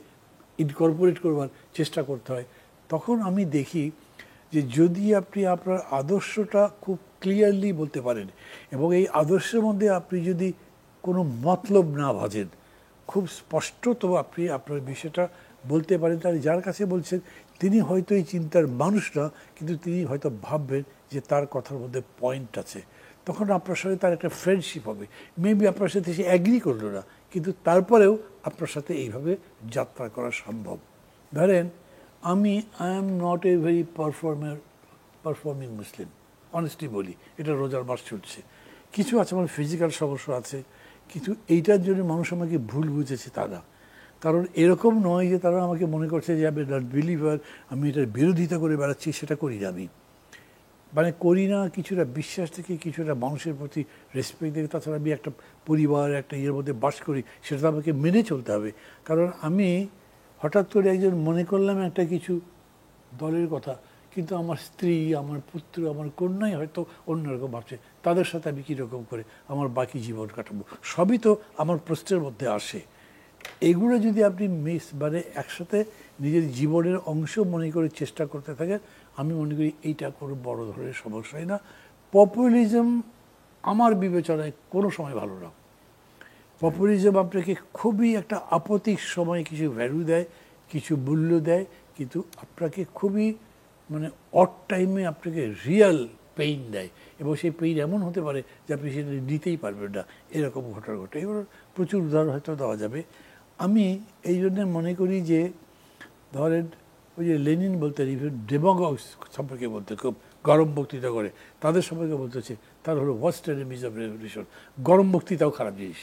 ইনকর্পোরেট করবার চেষ্টা করতে হয়। তখন আমি দেখি যে যদি আপনি আপনার আদর্শটা খুব ক্লিয়ারলি বলতে পারেন এবং এই আদর্শের মধ্যে আপনি যদি কোনো মতলব না ভাজেন, খুব স্পষ্টত আপনি আপনার বিষয়টা বলতে পারেন, তাহলে যার কাছে বলছেন তিনি হয়তো এই চিন্তার মানুষ না, কিন্তু তিনি হয়তো ভাববেন যে তার কথার মধ্যে পয়েন্ট আছে। তখন আপনার সাথে তার একটা ফ্রেন্ডশিপ হবে। মেবি আপনার সাথে সে অ্যাগ্রি করলো না, কিন্তু তারপরেও আপনার সাথে এইভাবে যাত্রা করা সম্ভব। ধরেন I am not a very performing Muslim, honestly বলি, এটা রোজার মাস চলছে, কিছু আছে আমার ফিজিক্যাল সমস্যা আছে, কিন্তু এইটার জন্য মানুষ আমাকে ভুল বুঝেছে তা না। কারণ এরকম নয় যে তারা আমাকে মনে করছে যে আমি নট বিলিভার, আমি এটার বিরোধিতা করে বেড়াচ্ছি, সেটা করি না আমি। মানে করি না কিছুটা বিশ্বাস থেকে, কিছুটা মানুষের প্রতি রেসপেক্ট থেকে। তাছাড়া আমি একটা পরিবার, একটা ইয়ের মধ্যে বাস করি, সেটা তো আমাকে মেনে চলতে হবে। কারণ আমি হঠাৎ করে একজন মনে করলাম একটা কিছু দলের কথা, কিন্তু আমার স্ত্রী, আমার পুত্র, আমার কন্যাই হয়তো অন্যরকম ভাবছে, তাদের সাথে আমি কীরকম করে আমার বাকি জীবন কাটাবো, সবই তো আমার প্রশ্নের মধ্যে আসে। এগুলো যদি আপনি মানে একসাথে নিজের জীবনের অংশ মনে করে চেষ্টা করতে থাকেন, আমি মনে করি এইটা কোনো বড় ধরনের সমস্যাই না। পপুলিজম আমার বিবেচনায় কোনো সময় ভালো না। পপুলিজম আপনাকে খুবই একটা আপত্তিক সময় কিছু ভ্যালু দেয়, কিছু মূল্য দেয়, কিন্তু আপনাকে খুবই মানে অড টাইমে আপনাকে রিয়েল পেইন দেয়, এবং সেই পেইন এমন হতে পারে যে আপনি সেটা নিতেই পারবেন না, এরকম ঘটনা ঘটে। এবার প্রচুর উদাহরণ হয়তো দেওয়া যাবে। আমি এই জন্যে মনে করি যে ধরেন ওই যে লেনিন বলতেন, ডেমাগগস সম্পর্কে বলতে খুব গরম বক্তৃতা করে, তাদের সম্পর্কে বলতে হচ্ছে তার হলো ওয়ার্স্ট এনিমিজ অফ রেভলিউশন। গরম বক্তৃতাও খারাপ জিনিস।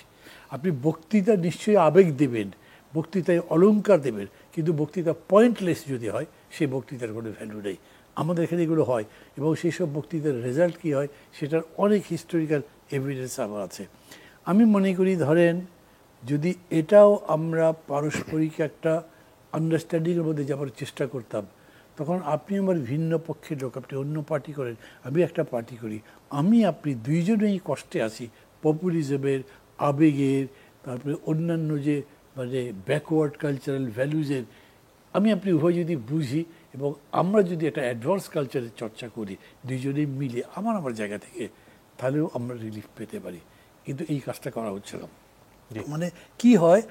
আপনি বক্তৃতা নিশ্চয়ই আবেগ দেবেন, বক্তৃতায় অলংকার দেবেন, কিন্তু বক্তৃতা পয়েন্টলেস যদি হয়, সেই বক্তৃতার কোনো ভ্যালু নেই। আমাদের এখানে এগুলো হয়, এবং সেই সব বক্তৃতার রেজাল্ট কী হয় সেটার অনেক হিস্টোরিক্যাল এভিডেন্স আমার আছে। আমি মনে করি ধরেন যদি এটাও আমরা পারস্পরিক একটা আন্ডারস্ট্যান্ডিংয়ের মধ্যে যাবার চেষ্টা করতাম, তখন আপনি আমার ভিন্ন পক্ষের লোক, আপনি অন্য পার্টি করেন, আমি একটা পার্টি করি, আপনি দুইজনেই কষ্টে আছি পপুলিজমের, আবেগের, তারপরে অন্যান্য যে মানে ব্যাকওয়ার্ড কালচারাল ভ্যালুজের। আপনি উভয় যদি বুঝি এবং আমরা যদি একটা অ্যাডভান্স কালচারের চর্চা করি দুইজনেই মিলে আমার জায়গা থেকে, তাহলেও আমরা রিলিফ পেতে পারি। কিন্তু এই কাজটা করা হচ্ছে না। মানে কি হয়,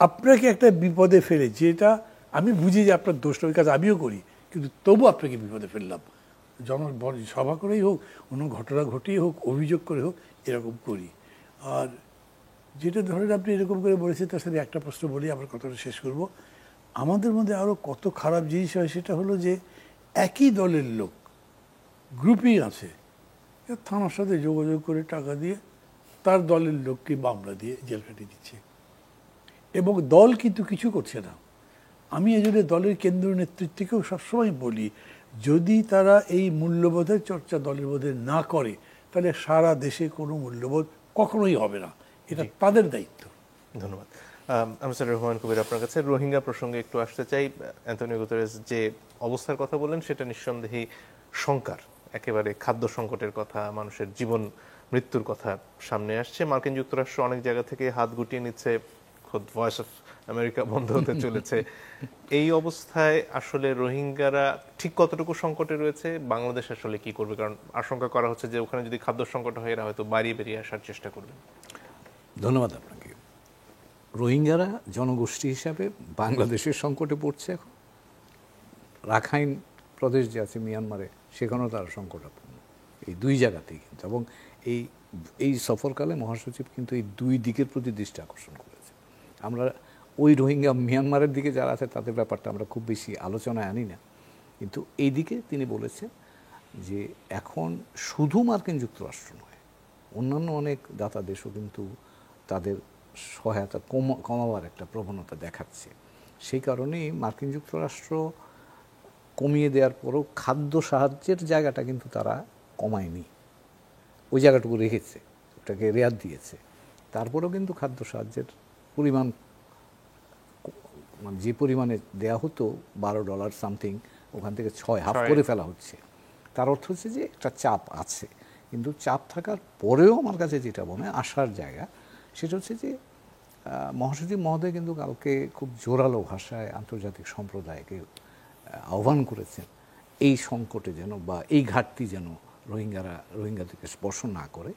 আপনাকে একটা বিপদে ফেলে, যেটা আমি বুঝি যে আপনার দোষটা, ওই কাজ আমিও করি, কিন্তু তবু আপনাকে বিপদে ফেললাম, সভা করেই হোক, অন্য ঘটনা ঘটিয়ে হোক, অভিযোগ করে হোক, এরকম করি। আর যেটা ধরেন আপনি এরকম করে বলেছেন, তার সাথে একটা প্রশ্ন বলি, আমার কথাটা শেষ করব। আমাদের মধ্যে আরও কত খারাপ জিনিস হয়, সেটা হলো যে একই দলের লোক গ্রুপিং আছে, থানার সাথে যোগাযোগ করে টাকা দিয়ে তার দলের লোককে মামলা দিয়ে জেল কাটিয়ে দিচ্ছে, এবং দল কিন্তু কিছু করছে না। আমি এই জন্য দলের কেন্দ্রীয় নেতৃত্বকেও সবসময় বলি, যদি তারা এই মূল্যবোধের চর্চা দলের মধ্যে না করে, তাহলে সারা দেশে কোনো মূল্যবোধ কখনোই হবে না। এটা তাদের দায়িত্ব। ধন্যবাদ। আমি রহমান কবির আপনার কাছে রোহিঙ্গা প্রসঙ্গে একটু আসতে চাই। অ্যান্টনিও গুতেরেস যে অবস্থার কথা বলেন, সেটা নিঃসন্দেহে শঙ্কার। একেবারে খাদ্য সংকটের কথা, মানুষের জীবন মৃত্যুর কথা সামনে আসছে। মার্কিন যুক্তরাষ্ট্র অনেক জায়গা থেকে হাত গুটিয়ে নিচ্ছে, খোদ ভয়েস অফ আমেরিকা বন্ধ হতে চলেছে। এই অবস্থায় আসলে রোহিঙ্গারা ঠিক কতটুকু সংকটে রয়েছে, বাংলাদেশ আসলে কি করবে? কারণ আশঙ্কা করা হচ্ছে যে ওখানে যদি খাদ্য সংকট হয়, এরা হয়তো বেরিয়ে আসার চেষ্টা করবে। ধন্যবাদ আপনাকে। রোহিঙ্গারা জনগোষ্ঠী হিসাবে বাংলাদেশের সংকটে পড়ছে এখন। রাখাইন প্রদেশ যে আছে মিয়ানমারে, সেখানেও তারা সংকটাপন্ন। এই দুই জায়গাতেই কিন্তু, এবং এই সফরকালে মহাসচিব কিন্তু এই দুই দিকের প্রতি দৃষ্টি আকর্ষণ করেছে। আমরা ওই রোহিঙ্গা মিয়ানমারের দিকে যারা আছে তাদের ব্যাপারটা আমরা খুব বেশি আলোচনায় আনি না, কিন্তু এই দিকে তিনি বলেছেন যে এখন শুধু মার্কিন যুক্তরাষ্ট্র নয়, অন্যান্য অনেক দাতা দেশও কিন্তু তাদের সহায়তা কমাবার একটা প্রবণতা দেখাচ্ছে। সেই কারণেই মার্কিন যুক্তরাষ্ট্র কমিয়ে দেওয়ার পরও খাদ্য সাহায্যের জায়গাটা কিন্তু তারা কমায়নি, ওই জায়গাটুকু রেখেছে, ওটাকে রেয়াত দিয়েছে। তারপরেও কিন্তু খাদ্য সাহায্যের পরিমাণ মানে যে পরিমাণে দেয়া হতো $12 সামথিং, ওখান থেকে 6 হাফ করে ফেলা হচ্ছে। তার অর্থ হচ্ছে যে একটা চাপ আছে, কিন্তু চাপ থাকার পরেও আমার কাছে যেটা মনে হয় আসার জায়গা, সেটা হচ্ছে যে মহাসচিব মহোদয় কিন্তু কালকে খুব জোরালো ভাষায় আন্তর্জাতিক সম্প্রদায়কে আহ্বান করেছেন এই সংকটে যেন বা এই ঘাটতি যেন রোহিঙ্গাদেরকে স্পর্শ না করে।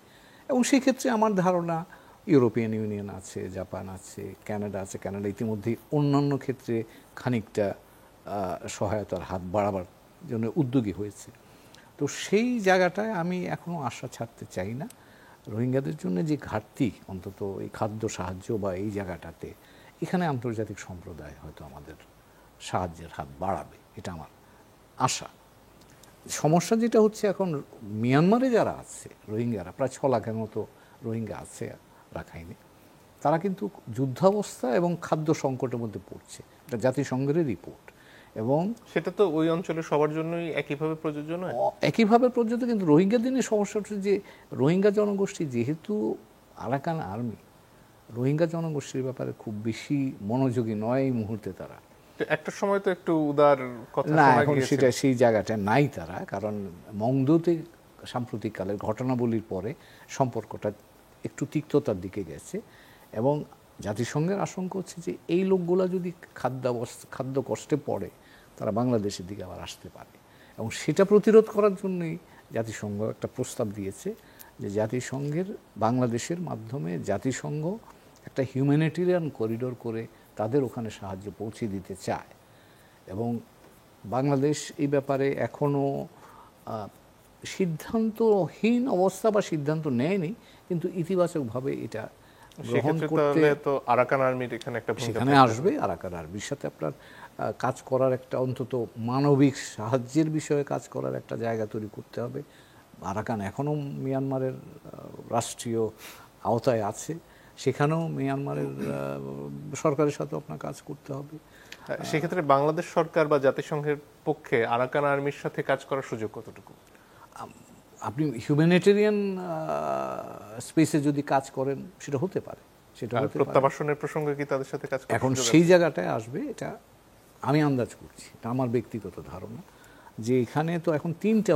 এবং সেই ক্ষেত্রে আমার ধারণা ইউরোপিয়ান ইউনিয়ন আছে, জাপান আছে, কানাডা আছে। কানাডা ইতিমধ্যেই অন্যান্য ক্ষেত্রে খানিকটা সহায়তার হাত বাড়াবার জন্য উদ্যোগী হয়েছে। তো সেই জায়গাটায় আমি এখনও আশা ছাড়তে চাই না। রোহিঙ্গাদের জন্য যে ঘাটতি, অন্তত এই খাদ্য সাহায্য বা এই জায়গাটাতে, এখানে আন্তর্জাতিক সম্প্রদায় হয়তো আমাদের সাহায্যের হাত বাড়াবে, এটা আমার আশা। সমস্যা যেটা হচ্ছে এখন মিয়ানমারে যারা আছে রোহিঙ্গারা, প্রায় 6 লাখের মতো রোহিঙ্গা আছে রাখাইনে, তারা কিন্তু যুদ্ধাবস্থা এবং খাদ্য সংকটের মধ্যে পড়ছে। এটা জাতিসংঘের রিপোর্ট। এবং সেটা তো ওই অঞ্চলের সবার জন্যই একইভাবে প্রযোজ্য নয়। একইভাবে প্রযোজ্য, কিন্তু রোহিঙ্গা দিনের সমস্যা হচ্ছে যে রোহিঙ্গা জনগোষ্ঠী যেহেতু আরাকান আর্মি রোহিঙ্গা জনগোষ্ঠীর ব্যাপারে খুব বেশি মনোযোগী নয় এই মুহূর্তে। তারা একটা সময় তো একটু উদার কথা না, শোনা এখন গিয়েছিল। সেটা সেই জায়গাটা নাই তারা, কারণ মংদুতে সাম্প্রতিককালের ঘটনাবলীর পরে সম্পর্কটা একটু তিক্ততার দিকে গেছে। এবং জাতিসংঘের আশঙ্কা হচ্ছে যে এই লোকগুলা যদি খাদ্য কষ্টে পড়ে, তারা বাংলাদেশের দিকে আবার আসতে পারে। এবং সেটা প্রতিরোধ করার জন্যই জাতিসংঘ একটা প্রস্তাব দিয়েছে যে জাতিসংঘের বাংলাদেশের মাধ্যমে জাতিসংঘ একটা হিউম্যানিটেরিয়ান করিডোর করে তাদের ওখানে সাহায্য পৌঁছে দিতে চায়। এবং বাংলাদেশ এই ব্যাপারে এখনও সিদ্ধান্তহীন অবস্থা বা সিদ্ধান্ত নেয়নি, কিন্তু ইতিবাচকভাবে এটা গ্রহণ করতে তো আরাকান আর্মির এখানে একটা ভূমিকা সেখানে আসবে। আরাকান আর্মির সাথে আপনার কাজ করার একটা, অন্তত মানবিক সাহায্যের বিষয়ে কাজ করার একটা জায়গা তৈরি করতে হবে। আরাকান এখনও মিয়ানমারের রাষ্ট্রীয় আওতায় আছে, সেখানেও মিয়ানমারের সরকারের সাথে আপনার কাজ করতে হবে। সেক্ষেত্রে বাংলাদেশ সরকার বা জাতিসংঘের পক্ষে আরাকান আর্মির সাথে কাজ করার সুযোগ কতটুকু? আপনি হিউম্যানিটেরিয়ান স্পেসে যদি কাজ করেন সেটা হতে পারে, সেটা হতে পারে। প্রত্যাবাসনের প্রসঙ্গে কি তাদের সাথে কাজ করার এখন সুযোগ সেই আছে? জায়গাটায় আসবে, এটা আমি আন্দাজ করছি, এটা আমার ব্যক্তিগত ধারণা, যে এখানে তো এখন 3টা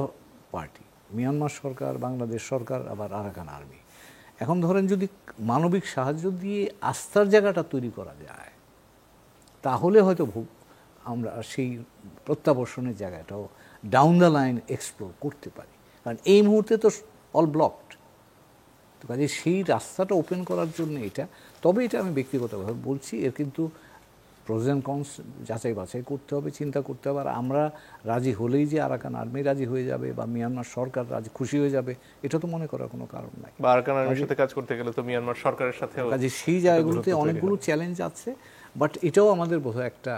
পার্টি, মিয়ানমার সরকার, বাংলাদেশ সরকার, আবার আরাকান আর্মি। এখন ধরেন যদি মানবিক সাহায্য দিয়ে আস্থার জায়গাটা তৈরি করা যায়, তাহলে হয়তো আমরা সেই প্রত্যাবর্ষণের জায়গাটাও ডাউন দ্য লাইন এক্সপ্লোর করতে পারি। কারণ এই মুহূর্তে তো অল ব্লকড, তো কাজে সেই রাস্তাটা ওপেন করার জন্য এটা। তবে এটা আমি ব্যক্তিগতভাবে বলছি, এর কিন্তু প্রোজ অ্যান্ড কনস যাচাই বাছাই করতে হবে, চিন্তা করতে হবে। আর আমরা রাজি হলেই যে আরাকান আর্মি রাজি হয়ে যাবে বা মিয়ানমার সরকার রাজি খুশি হয়ে যাবে, এটা তো মনে করার কোনো কারণ নাই। বা আরাকান আর্মির সাথে কাজ করতে গেলে তো মিয়ানমার সরকারের সাথে কাজে সেই জায়গাগুলোতে অনেকগুলো চ্যালেঞ্জ আছে, বাট এটাও আমাদের বোধহয় একটা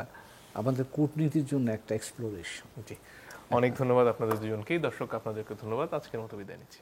আমাদের কূটনীতির জন্য একটা এক্সপ্লোরেশন। অনেক ধন্যবাদ আপনাদের দুজনকেই। দর্শক আপনাদেরকে ধন্যবাদ। আজকের মতো বিদায় নিচ্ছি।